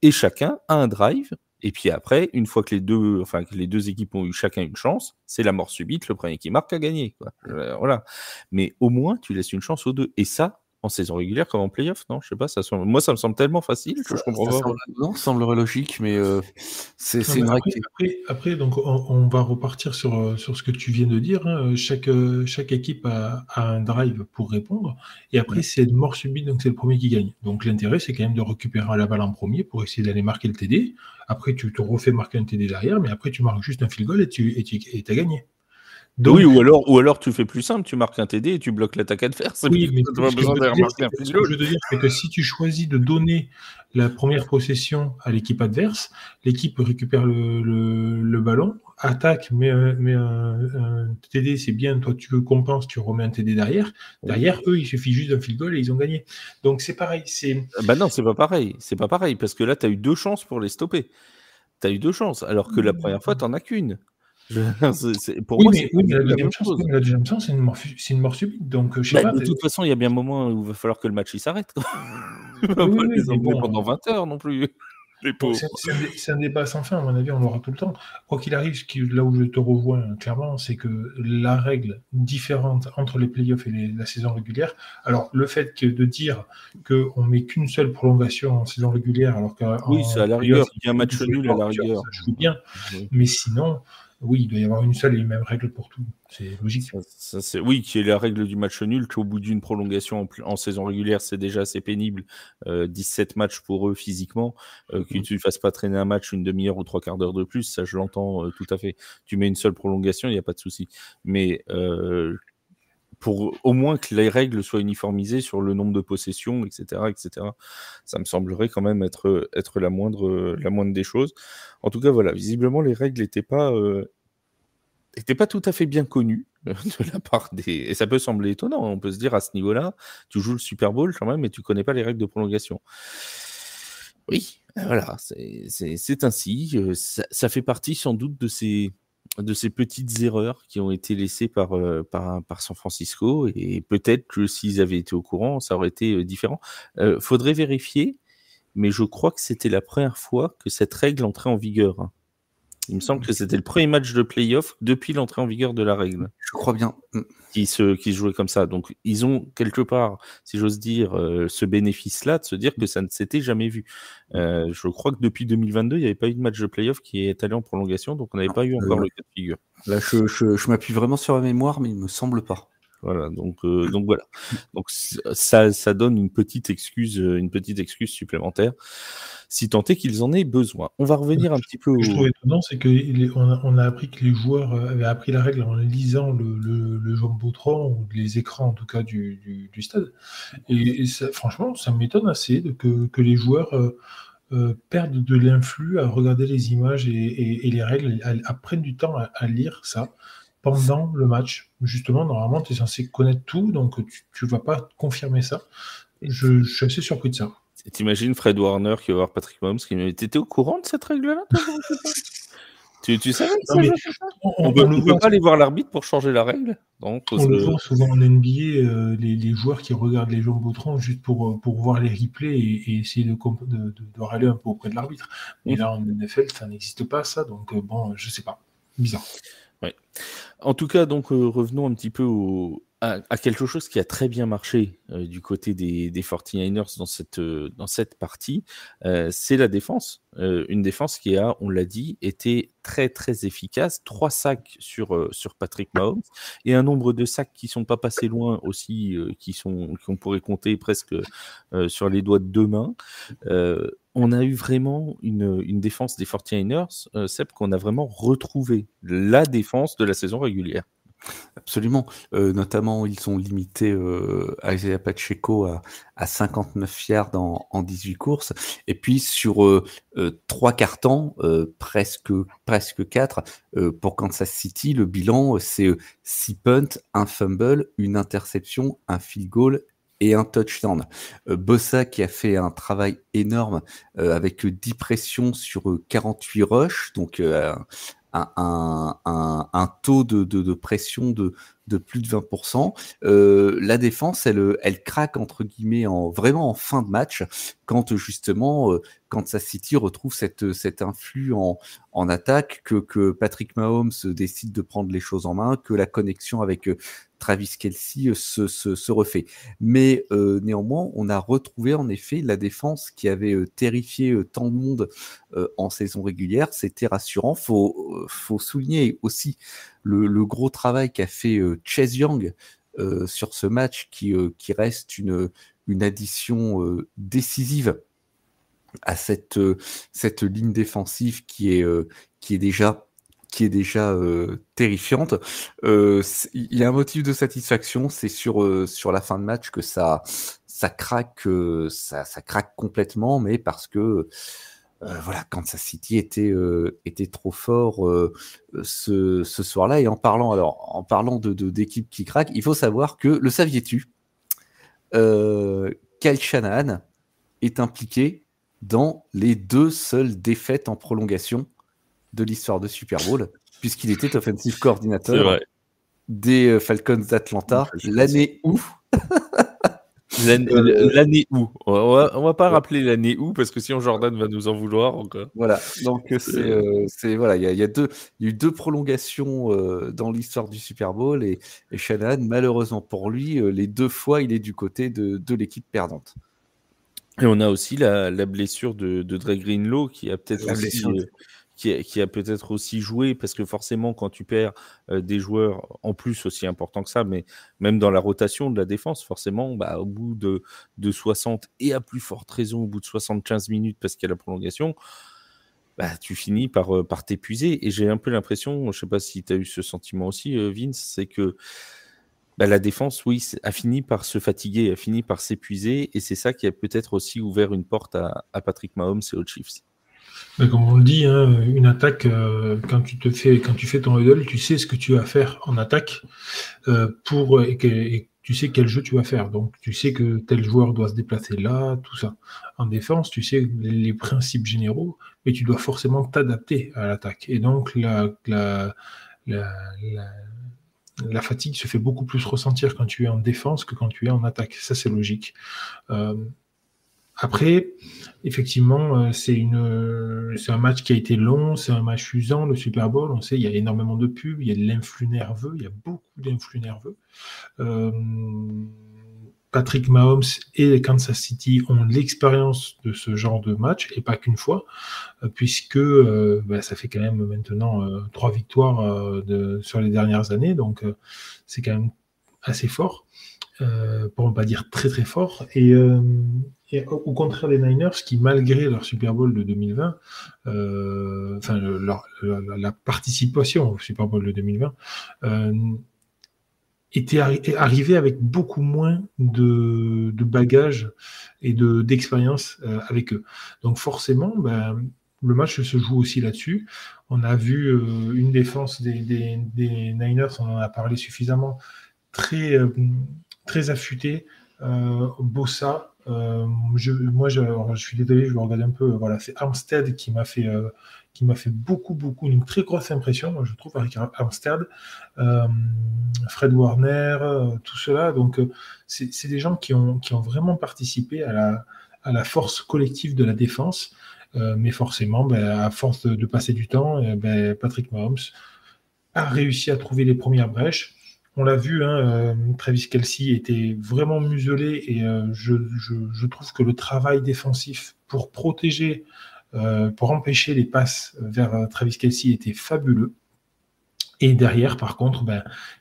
et chacun a un drive, et puis après, une fois que les deux équipes ont eu chacun une chance, c'est la mort subite, le premier qui marque a gagné, quoi. Voilà. Mais au moins, tu laisses une chance aux deux, et ça, en saison régulière comme en playoff, non? Je sais pas, moi ça me semble tellement facile que je comprends pas. Non, ça semblerait logique, mais c'est une règle. Après, donc, on va repartir sur ce que tu viens de dire. Hein. Chaque équipe a un drive pour répondre. Et après, c'est de mort subite, donc c'est le premier qui gagne. Donc l'intérêt, c'est quand même de récupérer la balle en premier pour essayer d'aller marquer le TD. Après, tu te refais marquer un TD derrière, mais après, tu marques juste un field goal et tu as gagné. Donc, oui, ou alors tu fais plus simple, tu marques un TD et tu bloques l'attaque adverse. Oui, mais ce que je veux dire, c'est que si tu choisis de donner la première possession à l'équipe adverse, l'équipe récupère le ballon, attaque, met un TD, c'est bien, toi tu compenses, tu remets un TD derrière. Derrière, eux, il suffit juste d'un field goal et ils ont gagné. Donc c'est pareil. Bah non, c'est pas pareil. C'est pas pareil, parce que là, tu as eu 2 chances pour les stopper. Tu as eu 2 chances, alors que la première fois, tu n'en as qu'une. Pour moi, mais la deuxième chance, c'est une mort subite. Donc, je sais pas. De toute façon, il y a bien un moment où il va falloir que le match il s'arrête. On va pas les emmener pendant 20 heures non plus. Les pauvres. C'est un débat sans fin, à mon avis, on l'aura tout le temps. Quoi qu'il arrive, là où je te rejoins clairement, c'est que la règle différente entre les playoffs et la saison régulière, alors le fait de dire qu'on met qu'une seule prolongation en saison régulière, alors qu'en oui, c'est à la rigueur, il y a un match nul à la rigueur. Ça joue bien, mais sinon, oui, il doit y avoir une seule et même règle pour tout. C'est logique. Oui, qui est la règle du match nul, qu'au bout d'une prolongation en saison régulière, c'est déjà assez pénible. 17 matchs pour eux physiquement. Que tu ne fasses pas traîner un match une demi-heure ou 3 quarts d'heure de plus, ça je l'entends tout à fait. Tu mets une seule prolongation, il n'y a pas de souci. Mais pour au moins que les règles soient uniformisées sur le nombre de possessions, etc., ça me semblerait quand même être la moindre des choses. En tout cas, voilà, visiblement, les règles n'étaient pas tout à fait bien connues de la part des... Et ça peut sembler étonnant, on peut se dire à ce niveau-là, tu joues le Super Bowl quand même, mais tu connais pas les règles de prolongation. Oui, voilà, c'est ainsi. Ça fait partie sans doute de ces petites erreurs qui ont été laissées par San Francisco, et peut-être que s'ils avaient été au courant, ça aurait été différent. Faudrait vérifier, mais je crois que c'était la première fois que cette règle entrait en vigueur. Hein. Il me semble que c'était le premier match de play-off depuis l'entrée en vigueur de la règle. Je crois bien. Qui se jouait comme ça. Donc, ils ont quelque part, si j'ose dire, ce bénéfice-là de se dire que ça ne s'était jamais vu. Je crois que depuis 2022, il n'y avait pas eu de match de play-off qui est allé en prolongation, donc on n'avait pas eu encore le cas de figure. Là, je m'appuie vraiment sur la mémoire, mais il ne me semble pas. Voilà, donc voilà. Donc ça donne une petite excuse supplémentaire, si tant est qu'ils en aient besoin. On va revenir un petit peu. Ce que je trouve étonnant, c'est qu'on a appris que les joueurs avaient appris la règle en lisant le jumbotron ou les écrans en tout cas du stade. Et ça, franchement, ça m'étonne assez que les joueurs perdent de l'influx à regarder les images et les règles, à prendre du temps à lire ça pendant le match. Justement, normalement, tu es censé connaître tout, donc tu ne vas pas confirmer ça. Je suis assez surpris de ça. T'imagines Fred Warner qui va voir Patrick Mahomes qui me dit « T'étais au courant de cette règle-là, toi, tu savais que ça on ne peut pas aller voir l'arbitre pour changer la râle. Donc, on le voit souvent en NBA, les joueurs qui regardent les jumbotrons juste pour voir les replays et essayer de râler un peu auprès de l'arbitre. Mais là, en NFL, ça n'existe pas, ça. Donc, bon, je sais pas. Bizarre. Ouais. En tout cas, donc, revenons un petit peu à quelque chose qui a très bien marché du côté des 49ers dans cette partie, c'est la défense. Une défense qui a, on l'a dit, été très très efficace. 3 sacs sur Patrick Mahomes et un nombre de sacs qui sont pas passés loin aussi, qu'on pourrait compter presque sur les doigts de 2 mains. On a eu vraiment une défense des 49ers, Seb, qu'on a vraiment retrouvé la défense de la saison régulière. Absolument. Notamment, ils ont limité Isaiah Pacheco à 59 yards en 18 courses. Et puis, sur 3 quarts-temps, presque 4, pour Kansas City, le bilan, c'est 6 punts, un fumble, une interception, un field goal et un touchdown. Bosa qui a fait un travail énorme avec 10 pressions sur 48 rushs, donc un taux de pression de plus de 20%. La défense, elle craque entre guillemets vraiment en fin de match quand justement Kansas City retrouve cet influx en attaque, que Patrick Mahomes décide de prendre les choses en main, que la connexion avec Travis Kelce se refait. Mais néanmoins, on a retrouvé en effet la défense qui avait terrifié tant de monde en saison régulière. C'était rassurant. Faut souligner aussi le gros travail qu'a fait Chase Young sur ce match qui reste une addition décisive à cette ligne défensive qui est déjà terrifiante. Il y a un motif de satisfaction, c'est sur la fin de match que ça craque, ça craque complètement, mais parce que voilà, Kansas City était trop fort ce soir-là. Et en parlant d'équipes qui craquent, il faut savoir que, le saviez-tu, Kyle Shanahan est impliqué dans les 2 seules défaites en prolongation de l'histoire de Super Bowl, puisqu'il était offensive coordinateur des Falcons d'Atlanta l'année où l'année où on va pas rappeler l'année où, parce que sinon Jordan va nous en vouloir encore. Voilà, donc c'est voilà, il y a eu 2 prolongations dans l'histoire du Super Bowl, et Shanahan, malheureusement pour lui, les 2 fois il est du côté de l'équipe perdante. Et on a aussi la blessure de Dre Greenlaw qui a peut-être aussi qui a peut-être aussi joué, parce que forcément quand tu perds des joueurs en plus aussi importants que ça, mais même dans la rotation de la défense, forcément au bout de 60, et à plus forte raison au bout de 75 minutes parce qu'il y a la prolongation, tu finis par t'épuiser. Et j'ai un peu l'impression, je sais pas si tu as eu ce sentiment aussi, Vince, c'est que la défense, oui, a fini par se fatiguer, a fini par s'épuiser, et c'est ça qui a peut-être aussi ouvert une porte à Patrick Mahomes et aux Chiefs. Mais comme on le dit, une attaque, quand tu fais ton huddle, tu sais ce que tu vas faire en attaque et tu sais quel jeu tu vas faire. Donc tu sais que tel joueur doit se déplacer là, tout ça. En défense, tu sais les principes généraux, mais tu dois forcément t'adapter à l'attaque. Et donc la fatigue se fait beaucoup plus ressentir quand tu es en défense que quand tu es en attaque. Ça, c'est logique. Après, effectivement, c'est un match qui a été long, c'est un match usant, le Super Bowl. On sait, il y a énormément de pubs, il y a de l'influx nerveux, il y a beaucoup d'influx nerveux. Patrick Mahomes et Kansas City ont l'expérience de ce genre de match, et pas qu'une fois, puisque ça fait quand même maintenant 3 victoires sur les dernières années, donc c'est quand même assez fort, pour ne pas dire très très fort. Et au contraire des Niners, qui malgré leur Super Bowl de 2020, la participation au Super Bowl de 2020, était arrivé avec beaucoup moins de bagages et d'expérience avec eux. Donc forcément, le match se joue aussi là-dessus. On a vu une défense des Niners, on en a parlé suffisamment, très affûtée. Bossa, je suis désolé, je vais regarder un peu. Voilà, c'est Armstead qui m'a fait beaucoup, une très grosse impression, moi, je trouve, avec Armstead, Fred Warner, tout cela. Donc, c'est des gens qui ont vraiment participé à la force collective de la défense. Mais forcément, à force de passer du temps, Patrick Mahomes a réussi à trouver les premières brèches. On l'a vu, Travis Kelce était vraiment muselé, et je trouve que le travail défensif pour protéger, pour empêcher les passes vers Travis Kelce était fabuleux. Et derrière, par contre,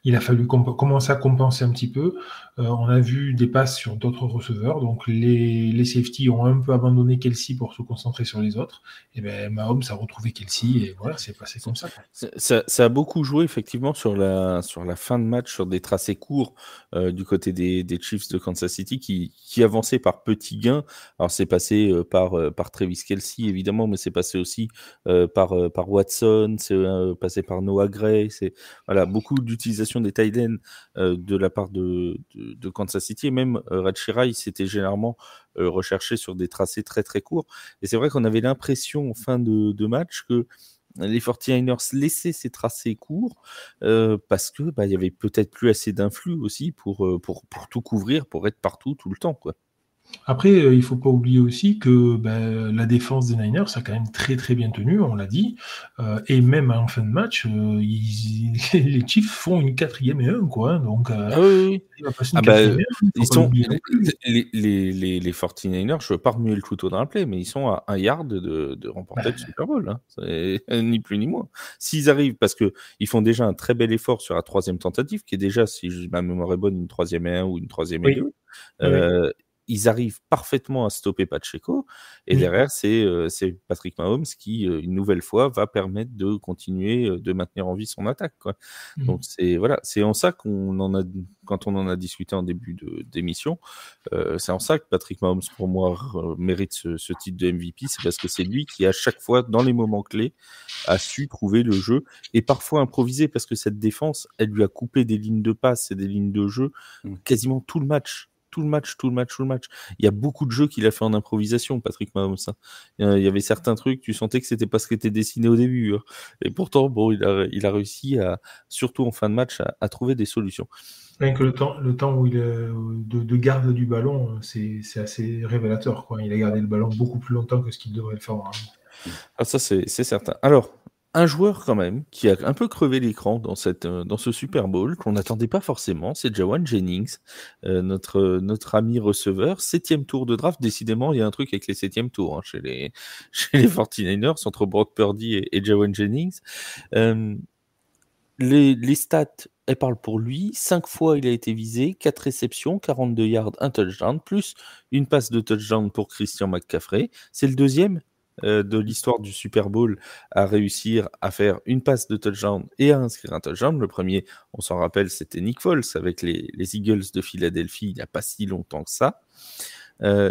il a fallu commencer à compenser un petit peu. On a vu des passes sur d'autres receveurs. Donc, les safeties ont un peu abandonné Kelce pour se concentrer sur les autres. Et Mahomes a retrouvé Kelce, et voilà, c'est passé comme ça. Ça a beaucoup joué, effectivement, sur la fin de match, sur des tracés courts du côté des Chiefs de Kansas City qui avançaient par petits gains. Alors, c'est passé par Travis Kelce, évidemment, mais c'est passé aussi par Watson, c'est passé par Noah Gray. C'est beaucoup d'utilisation des tight ends de la part de Kansas City, et même Red Shirai, c'était généralement recherché sur des tracés très très courts. Et c'est vrai qu'on avait l'impression en fin de match que les 49ers laissaient ces tracés courts parce que il y avait peut-être plus assez d'influx aussi pour tout couvrir, pour être partout tout le temps, quoi. Après, il ne faut pas oublier aussi que la défense des Niners a quand même très très bien tenu, on l'a dit. Et même en fin de match, les Chiefs font une 4e et 1, quoi. Donc, Ah oui. il va passer une 4e et 1, il ne Ils faut pas sont l'oublier non plus. les 49ers, je veux pas remuer le couteau dans la plaie, mais ils sont à 1 yard de remporter le Super Bowl, hein. C'est ni plus ni moins. S'ils arrivent, parce que ils font déjà un très bel effort sur la 3e tentative, qui est déjà, si ma mémoire est bonne, une 3e et 1 ou une 3e et 2. Oui. Oui. Ils arrivent parfaitement à stopper Pacheco, et derrière, c'est Patrick Mahomes qui, une nouvelle fois, va permettre de continuer de maintenir en vie son attaque, quoi. Donc c'est en ça quand on en a discuté en début d'émission, c'est en ça que Patrick Mahomes, pour moi, mérite ce titre de MVP, c'est parce que c'est lui qui, à chaque fois, dans les moments clés, a su trouver le jeu et parfois improviser, parce que cette défense, elle lui a coupé des lignes de passe et des lignes de jeu quasiment tout le match. Il y a beaucoup de jeux qu'il a fait en improvisation, Patrick Mahomes. Il y avait certains trucs, tu sentais que c'était pas ce qui était dessiné au début. Hein. Et pourtant, bon, il a réussi, surtout en fin de match, à trouver des solutions. Rien que le temps où il de garde du ballon, c'est assez révélateur, quoi. Il a gardé le ballon beaucoup plus longtemps que ce qu'il devrait le faire. Ah, ça, c'est certain. Alors, un joueur quand même qui a un peu crevé l'écran dans ce Super Bowl, qu'on n'attendait pas forcément, c'est Jauan Jennings, notre ami receveur. 7e tour de draft. Décidément, il y a un truc avec les 7e tours, hein, chez les 49ers, entre Brock Purdy et Jauan Jennings. Les stats, elles parlent pour lui. 5 fois, il a été visé, 4 réceptions, 42 yards, un touchdown, plus une passe de touchdown pour Christian McCaffrey. C'est le deuxième de l'histoire du Super Bowl à réussir à faire une passe de touchdown et à inscrire un touchdown. Le premier, on s'en rappelle, c'était Nick Foles avec les Eagles de Philadelphie il n'y a pas si longtemps que ça.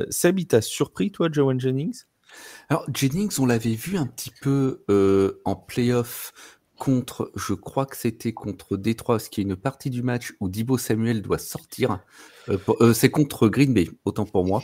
Seb, il t'a surpris, toi, Jauan Jennings ? Alors, Jennings, on l'avait vu un petit peu en playoff je crois que c'était contre Détroit, parce qu'il y a une partie du match où Deebo Samuel doit sortir. C'est contre Green Bay, autant pour moi,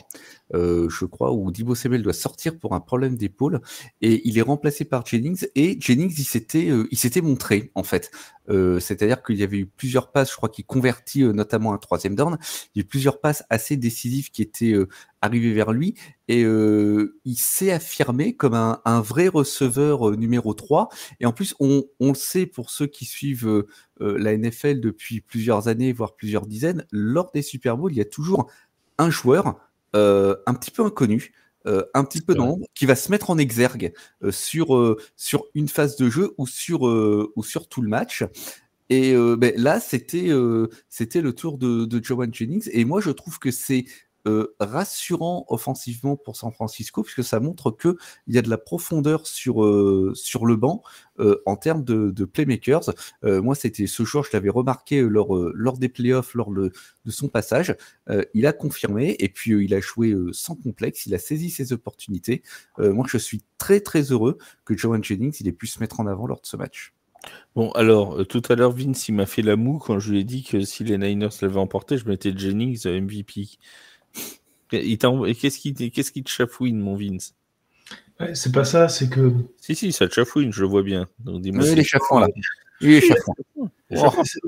je crois, où Deebo Samuel doit sortir pour un problème d'épaule, et il est remplacé par Jennings, et Jennings, il s'était montré, en fait. C'est-à-dire qu'il y avait eu plusieurs passes, je crois qu'il convertit notamment un 3e down, il y a eu plusieurs passes assez décisives qui étaient arrivées vers lui, et il s'est affirmé comme un vrai receveur numéro 3, et en plus on le sait pour ceux qui suivent la NFL depuis plusieurs années, voire plusieurs dizaines, lors des Super Bowls, il y a toujours un joueur un petit peu inconnu, un petit peu dans l'ombre, qui va se mettre en exergue sur une phase de jeu ou sur tout le match. Et là, c'était le tour de Jauan Jennings. Et moi, je trouve que c'est rassurant offensivement pour San Francisco, puisque ça montre qu'il y a de la profondeur sur le banc en termes de playmakers. Moi, c'était ce joueur, je l'avais remarqué lors des playoffs, lors de son passage. Il a confirmé, et puis il a joué sans complexe, il a saisi ses opportunités. Moi, je suis très très heureux que Jauan Jennings il ait pu se mettre en avant lors de ce match. Bon, alors, tout à l'heure, Vince, il m'a fait la moue quand je lui ai dit que si les Niners l'avaient emporté, je mettais Jennings MVP. Et qu'est-ce qui te chafouine, mon Vince ? Ouais, c'est pas ça, c'est que... Si, ça te chafouine, je le vois bien. Donc, dis-moi, il est chafouin, là. Il est chafouin. Oh,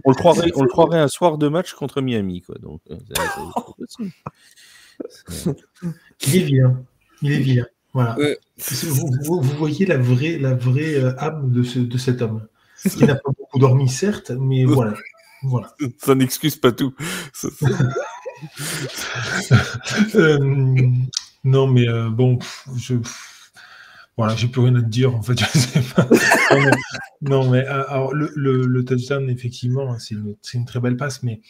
on le croirait un soir de match contre Miami, quoi. Donc, Il est vilain. Voilà. Vous voyez la vraie âme de cet homme, qui n'a pas beaucoup dormi, certes, mais voilà. Ça n'excuse pas tout. Non, mais bon, voilà, j'ai plus rien à te dire, en fait, je sais pas. Non, mais alors, le touchdown, effectivement, c'est une très belle passe, mais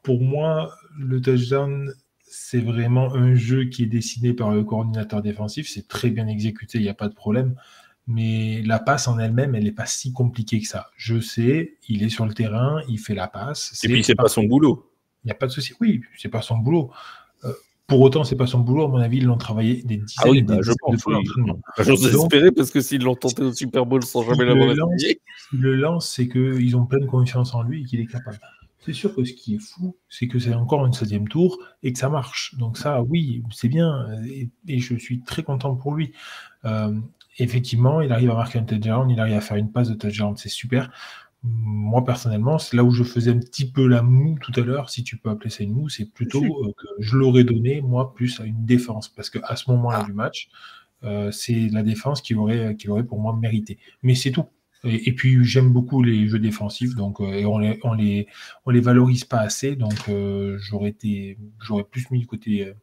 pour moi, le touchdown, c'est vraiment un jeu qui est dessiné par le coordinateur défensif, c'est très bien exécuté, il n'y a pas de problème, mais la passe en elle-même, elle n'est pas si compliquée que ça. Je sais, il est sur le terrain, il fait la passe. Et puis, c'est pas son boulot. Il n'y a pas de souci. Oui, c'est pas son boulot. Pour autant, c'est pas son boulot. À mon avis, ils l'ont travaillé des dizaines et des dizaines de fois l'entraînement. J'ose espérer, parce que s'ils l'ont tenté au Super Bowl sans jamais l'avoir essayé. S'ils le lancent, c'est qu'ils ont pleine confiance en lui et qu'il est capable. C'est sûr que ce qui est fou, c'est que c'est encore une 7e tour et que ça marche. Donc ça, oui, c'est bien. Et je suis très content pour lui. Effectivement, il arrive à marquer un touchdown, il arrive à faire une passe de touchdown, c'est super. moi, personnellement, c'est là où je faisais un petit peu la moue tout à l'heure, si tu peux appeler ça une moue, c'est plutôt que je l'aurais donné, moi, plus à une défense. Parce qu'à ce moment-là du match, c'est la défense qui aurait pour moi mérité. Mais c'est tout. Et puis, j'aime beaucoup les jeux défensifs, donc, et on les valorise pas assez, donc j'aurais plus mis le côté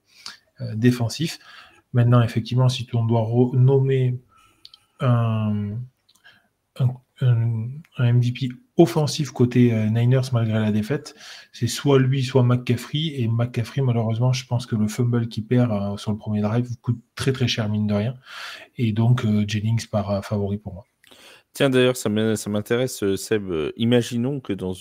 défensif. Maintenant, effectivement, si on doit nommer un MVP offensif côté Niners malgré la défaite, c'est soit lui, soit McCaffrey. Et McCaffrey, malheureusement, je pense que le fumble qu'il perd sur le premier drive coûte très très cher, mine de rien. Et donc, Jennings part favori pour moi. Tiens, d'ailleurs, ça m'intéresse, Seb. Imaginons que dans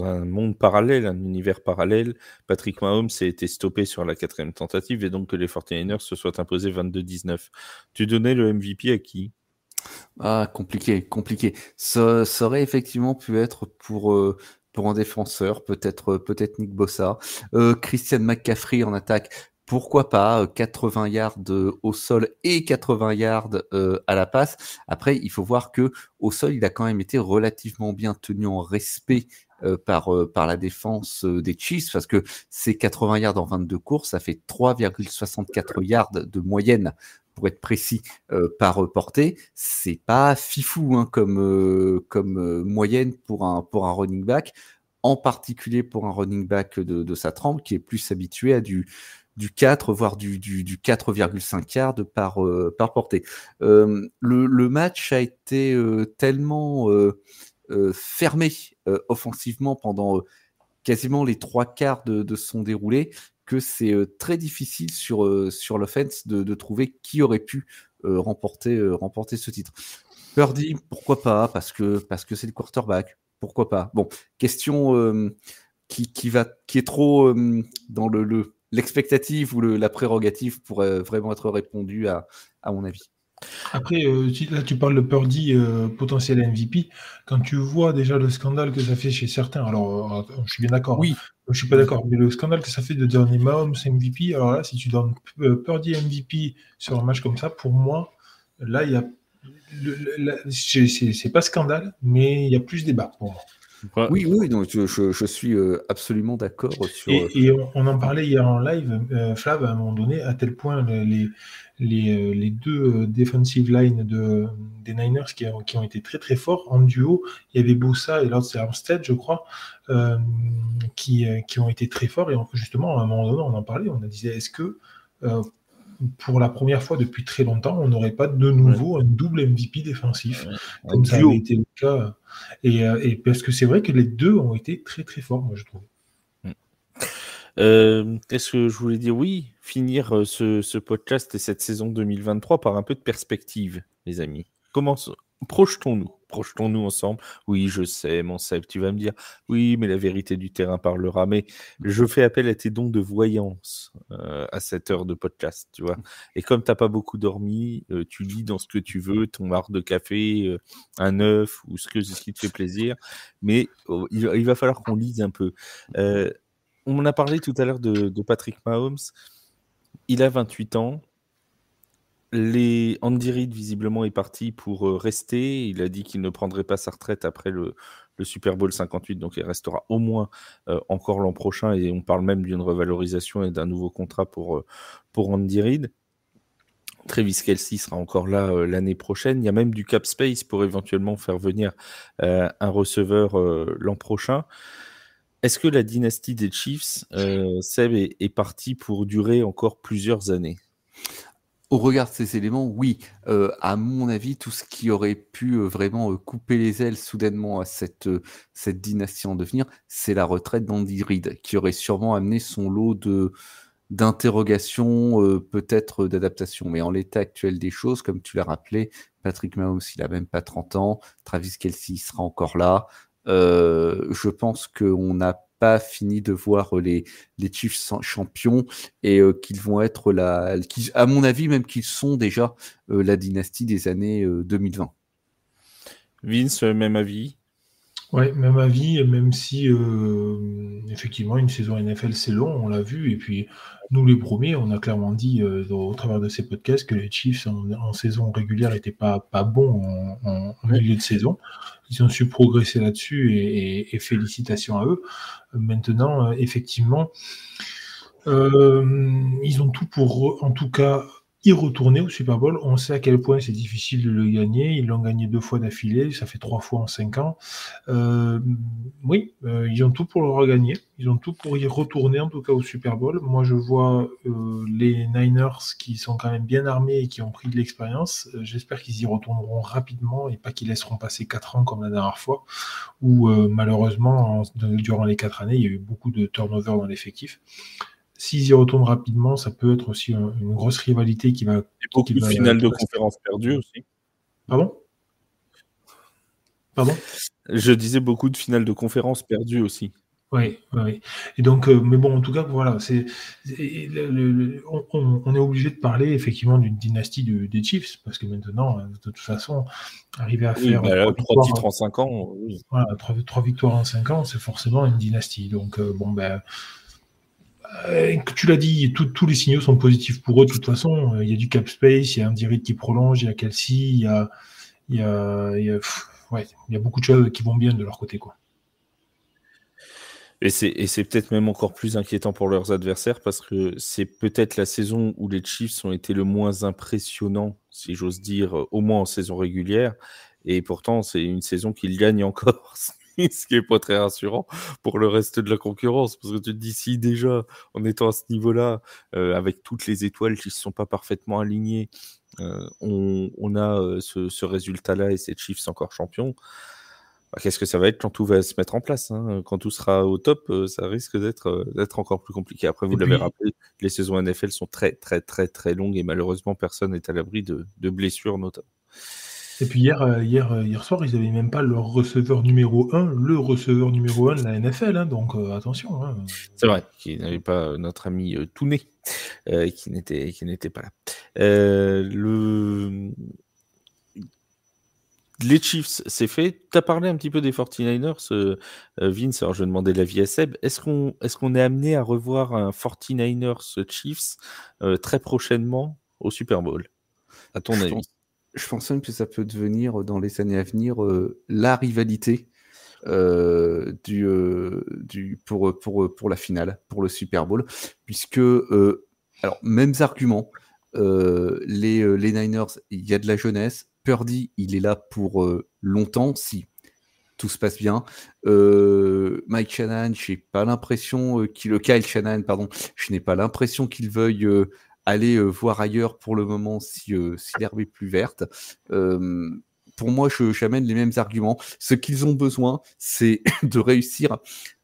un monde parallèle, un univers parallèle, Patrick Mahomes ait été stoppé sur la 4e tentative et donc que les 49ers se soient imposés 22-19. Tu donnais le MVP à qui ? Ah, compliqué. Ça aurait effectivement pu être pour un défenseur, peut-être Nick Bosa. Christian McCaffrey en attaque, pourquoi pas, 80 yards au sol et 80 yards à la passe. Après, il faut voir que au sol, il a quand même été relativement bien tenu en respect par la défense des Chiefs, parce que ces 80 yards en 22 courses, ça fait 3,64 yards de moyenne, pour être précis, par portée. C'est pas fifou hein, comme moyenne pour un running back, en particulier pour un running back de sa trempe qui est plus habitué à du 4, voire du 4,5 yards par portée. Le match a été tellement fermé offensivement pendant quasiment les 3/4 de son déroulé que c'est très difficile sur l'offense de trouver qui aurait pu remporter ce titre. Purdy, pourquoi pas, parce que c'est le quarterback, pourquoi pas. Bon, question qui est trop dans l'expectative ou la prérogative pour vraiment être répondue à mon avis. Après, là, tu parles de Purdy, potentiel MVP. Quand tu vois déjà le scandale que ça fait chez certains, alors je suis bien d'accord. Oui. Je suis pas d'accord, mais le scandale que ça fait de donner Mahomes MVP, alors là, si tu donnes Purdy MVP sur un match comme ça, pour moi, là, il y a. C'est pas scandale, mais il y a plus débat pour moi. Ouais. Oui, donc je suis absolument d'accord sur. Et on en parlait hier en live, Flav, à un moment donné, à tel point les deux defensive line des Niners qui ont été très très forts en duo. Il y avait Bosa et l'autre c'est Armstead, je crois, qui ont été très forts. Et justement, à un moment donné, on en parlait, on a dit est-ce que pour la première fois depuis très longtemps, on n'aurait pas de nouveau un double MVP défensif, comme ça avait été le cas. Et parce que c'est vrai que les deux ont été très très forts, moi je trouve. Est-ce que je voulais dire oui, finir ce podcast et cette saison 2023 par un peu de perspective, les amis. Projetons-nous ensemble. Oui, je sais, mon Seb, tu vas me dire, oui, mais la vérité du terrain parlera. Mais je fais appel à tes dons de voyance à cette heure de podcast, tu vois. Et comme tu n'as pas beaucoup dormi, tu lis dans ce que tu veux, ton marc de café, un œuf ou ce qui te fait plaisir. Mais il va falloir qu'on lise un peu. On a parlé tout à l'heure de Patrick Mahomes. Il a 28 ans. Andy Reid, visiblement, est parti pour rester. Il a dit qu'il ne prendrait pas sa retraite après le Super Bowl 58, donc il restera au moins encore l'an prochain. Et on parle même d'une revalorisation et d'un nouveau contrat pour Andy Reid. Travis Kelce sera encore là l'année prochaine. Il y a même du cap space pour éventuellement faire venir un receveur l'an prochain. Est-ce que la dynastie des Chiefs, Seb, est partie pour durer encore plusieurs années ? Au regard de ces éléments, oui. À mon avis, tout ce qui aurait pu vraiment couper les ailes soudainement à cette dynastie en devenir, c'est la retraite d'Andy Reid, qui aurait sûrement amené son lot d'interrogations, peut-être d'adaptation. Mais en l'état actuel des choses, comme tu l'as rappelé, Patrick Mahomes, il n'a même pas 30 ans, Travis Kelce sera encore là. Je pense qu'on n'a pas fini de voir les Chiefs champions et qu'ils vont être à mon avis même qu'ils sont déjà la dynastie des années 2020. Vince, même avis ? Ouais, même avis, même si effectivement une saison NFL c'est long, on l'a vu, et puis nous les premiers, on a clairement dit au travers de ces podcasts que les Chiefs en saison régulière n'étaient pas bons en milieu de saison. Ils ont su progresser là-dessus et félicitations à eux. Maintenant, effectivement, ils ont tout pour, en tout cas, y retourner au Super Bowl. On sait à quel point c'est difficile de le gagner. Ils l'ont gagné 2 fois d'affilée, ça fait 3 fois en 5 ans. Oui, ils ont tout pour le regagner. Ils ont tout pour y retourner, en tout cas au Super Bowl. Moi, je vois les Niners qui sont quand même bien armés et qui ont pris de l'expérience. J'espère qu'ils y retourneront rapidement et pas qu'ils laisseront passer 4 ans comme la dernière fois, où malheureusement, durant les 4 années, il y a eu beaucoup de turnover dans l'effectif. S'ils y retournent rapidement, ça peut être aussi une grosse rivalité qui va... Et beaucoup de finales de conférence perdues aussi. Pardon ? Je disais beaucoup de finales de conférence perdues aussi. Oui. Et donc, mais bon, en tout cas, voilà, on est obligé de parler effectivement d'une dynastie des Chiefs, parce que maintenant, de toute façon, arriver à faire 3 titres en 5 ans, oui. Voilà, 3 victoires en 5 ans, c'est forcément une dynastie. Donc, tu l'as dit, tous les signaux sont positifs pour eux. De toute façon, il y a du cap space, il y a un Reid qui prolonge, il y a Kelsey, il y a beaucoup de choses qui vont bien de leur côté, quoi. Et c'est peut-être même encore plus inquiétant pour leurs adversaires, parce que c'est peut-être la saison où les Chiefs ont été le moins impressionnants, si j'ose dire, au moins en saison régulière. Et pourtant, c'est une saison qu'ils gagnent encore, ce qui n'est pas très rassurant pour le reste de la concurrence. Parce que tu te dis, si déjà, en étant à ce niveau-là, avec toutes les étoiles qui ne sont pas parfaitement alignées, on a ce résultat-là et ces Chiefs encore champions, qu'est-ce que ça va être quand tout va se mettre en place, hein. Quand tout sera au top, ça risque d'être encore plus compliqué. Après, vous l'avez rappelé, les saisons NFL sont très, très, très, très longues et malheureusement, personne n'est à l'abri de blessures notamment. Et puis hier soir, ils n'avaient même pas leur receveur numéro 1, le receveur numéro 1 de la NFL, hein, donc attention. Hein. C'est vrai qu'ils n'avaient pas notre ami Touné, qui n'était pas là. Les Chiefs, c'est fait. Tu as parlé un petit peu des 49ers, Vince, alors je vais demander l'avis à Seb. Est-ce qu'on est amené à revoir un 49ers Chiefs très prochainement au Super Bowl, à ton avis? Je pense même que ça peut devenir, dans les années à venir, la rivalité pour la finale, pour le Super Bowl, puisque, alors, mêmes arguments, les Niners, il y a de la jeunesse, Purdy, il est là pour longtemps, si tout se passe bien. Mike Shanahan, j'ai pas l'impression Kyle Shanahan, pardon, je n'ai pas l'impression qu'il veuille aller voir ailleurs pour le moment si l'herbe est plus verte. Pour moi, j'amène les mêmes arguments. Ce qu'ils ont besoin, c'est de réussir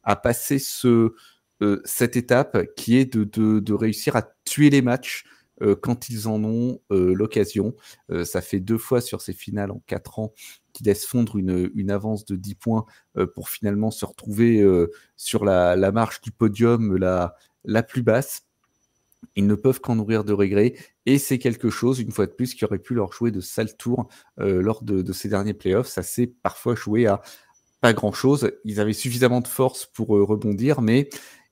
à passer cette étape qui est de réussir à tuer les matchs quand ils en ont l'occasion. Ça fait 2 fois sur ces finales en 4 ans qui laissent fondre une avance de 10 points pour finalement se retrouver sur la marche du podium la plus basse. Ils ne peuvent qu'en nourrir de regrets, et c'est quelque chose, une fois de plus, qui aurait pu leur jouer de sales tours lors de ces derniers playoffs. Ça s'est parfois joué à pas grand-chose. Ils avaient suffisamment de force pour rebondir, mais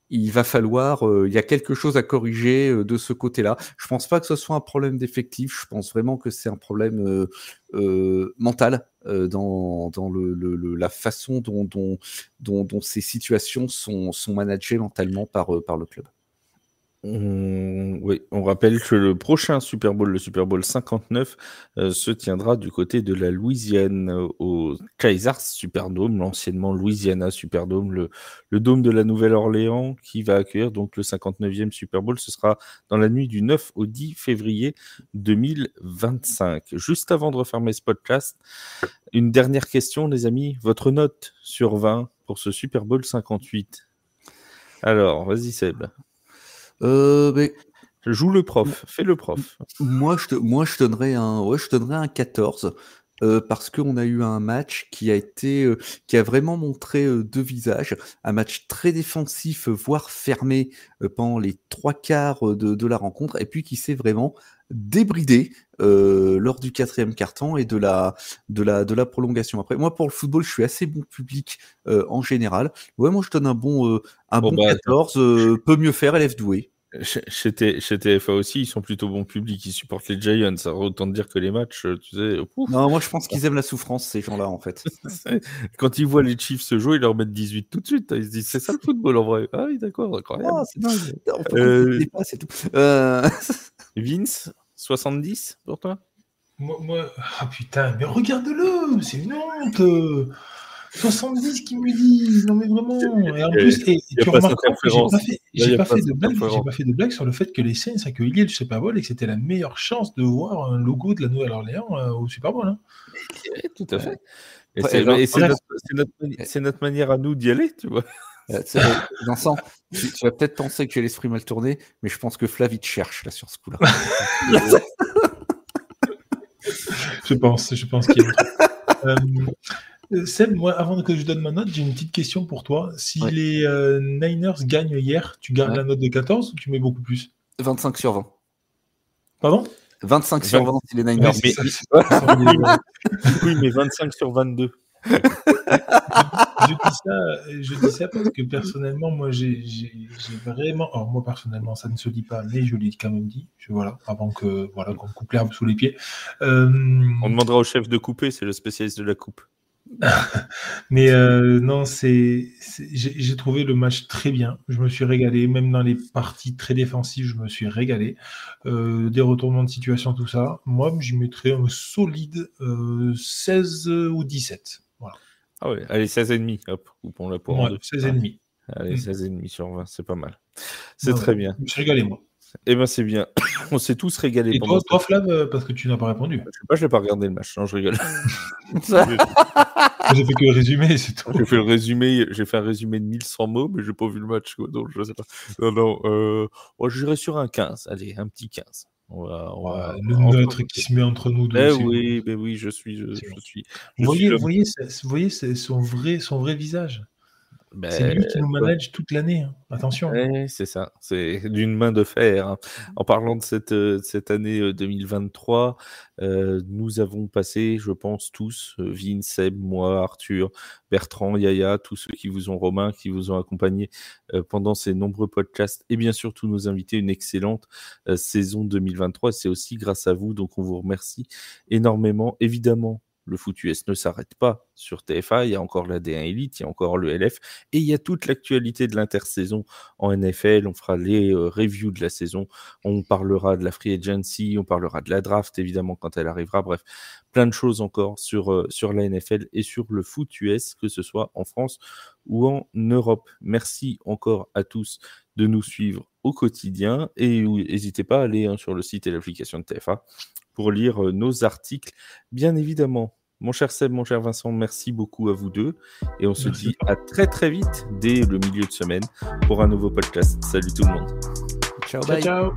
il va falloir, il y a quelque chose à corriger de ce côté-là. Je pense pas que ce soit un problème d'effectif, je pense vraiment que c'est un problème mental dans la façon dont ces situations sont managées mentalement par le club. Oui, on rappelle que le prochain Super Bowl, le Super Bowl 59, se tiendra du côté de la Louisiane, au Caesars Superdome, l'anciennement Louisiana Superdome, le dôme de la Nouvelle-Orléans, qui va accueillir donc le 59e Super Bowl. Ce sera dans la nuit du 9 au 10 février 2025. Juste avant de refermer ce podcast, une dernière question, les amis. Votre note sur 20 pour ce Super Bowl 58? Alors, vas-y Seb. Joue le prof, fais le prof. Moi, je donnerais un 14, parce qu'on a eu un match qui a vraiment montré deux visages, un match très défensif, voire fermé pendant les 3/4 de la rencontre, et puis qui s'est vraiment débridé lors du 4e quart-temps et de la prolongation. Après, moi pour le football, je suis assez bon public en général. Ouais, moi je donne un bon 14, peut mieux faire, élève doué. Chez TFA aussi, ils sont plutôt bons publics, ils supportent les Giants, ça aurait autant de dire que les matchs, tu sais. Non, moi je pense qu'ils aiment la souffrance, ces gens-là, en fait. Quand ils voient les Chiefs se jouer, ils leur mettent 18 tout de suite, ils se disent c'est ça le football en vrai. Ah oui, d'accord, incroyable. C'est dingue. On peut pas, c'est tout. Vince, 70 pour toi? Moi, ah putain, mais regarde-le, c'est une honte. 70 qui me dit, non mais vraiment. Et en plus, tu remarques que j'ai pas fait de blague sur le fait que les Saints accueillaient le Super Bowl et que c'était la meilleure chance de voir un logo de la Nouvelle-Orléans au Super Bowl. Hein. Tout à fait. Et c'est notre manière à nous d'y aller, tu vois. Vincent, tu vas peut-être penser que j'ai l'esprit mal tourné, mais je pense que Flavie te cherche là sur ce coup-là. Je pense qu'il y a Seb, moi, avant que je donne ma note, j'ai une petite question pour toi. Si les Niners gagnent hier, tu gardes la note de 14 ou tu mets beaucoup plus? 25 sur 20. Pardon? 25 sur 20 si les Niners. Oui, mais 25 sur 22. Je dis ça parce que personnellement, moi, j'ai vraiment. Alors, moi, personnellement, ça ne se dit pas, mais je l'ai quand même dit. Avant qu'on me coupe l'herbe sous les pieds. On demandera au chef de couper, c'est le spécialiste de la coupe. Mais non, j'ai trouvé le match très bien. Je me suis régalé, même dans les parties très défensives, je me suis régalé. Des retournements de situation, tout ça. Moi, j'y mettrais un solide 16 ou 17. Voilà. Ah ouais, allez, 16,5. Hop, coupons-la pour en deux. 16,5. Allez, 16,5 sur 20, c'est pas mal. C'est très bien. Je me suis régalé, moi. Eh ben c'est bien. On s'est tous régalés. Et toi, Flav, parce que tu n'as pas répondu. Je sais pas, je n'ai pas regardé le match. Non, je rigole. J'ai fait que le résumé, c'est tout. J'ai fait un résumé de 1100 mots, mais j'ai pas vu le match, quoi, donc je sais pas. Non, je dirais sur un 15. Allez, un petit 15. Le neutre qui se met entre nous deux. Oui, je suis. Vous voyez son vrai visage. C'est lui qui nous manage toute l'année. Hein. Attention. C'est ça. C'est d'une main de fer. Hein. En parlant de cette année 2023, nous avons passé, je pense tous, Vince, Seb, moi, Arthur, Bertrand, Yaya, tous ceux qui vous ont, Romain, qui vous ont accompagné pendant ces nombreux podcasts, et bien sûr tous nos invités, une excellente saison 2023. C'est aussi grâce à vous, donc on vous remercie énormément. Évidemment, le foot US ne s'arrête pas sur TFA, il y a encore la D1 Elite, il y a encore le LF, et il y a toute l'actualité de l'intersaison en NFL, on fera les reviews de la saison, on parlera de la free agency, on parlera de la draft évidemment quand elle arrivera, bref, plein de choses encore sur la NFL et sur le foot US, que ce soit en France ou en Europe. Merci encore à tous de nous suivre au quotidien, et n'hésitez pas à aller sur le site et l'application de TFA pour lire nos articles, bien évidemment. Mon cher Seb, mon cher Vincent, merci beaucoup à vous deux. Et on se dit à très très vite, dès le milieu de semaine, pour un nouveau podcast. Salut tout le monde. Ciao, bye. Ciao.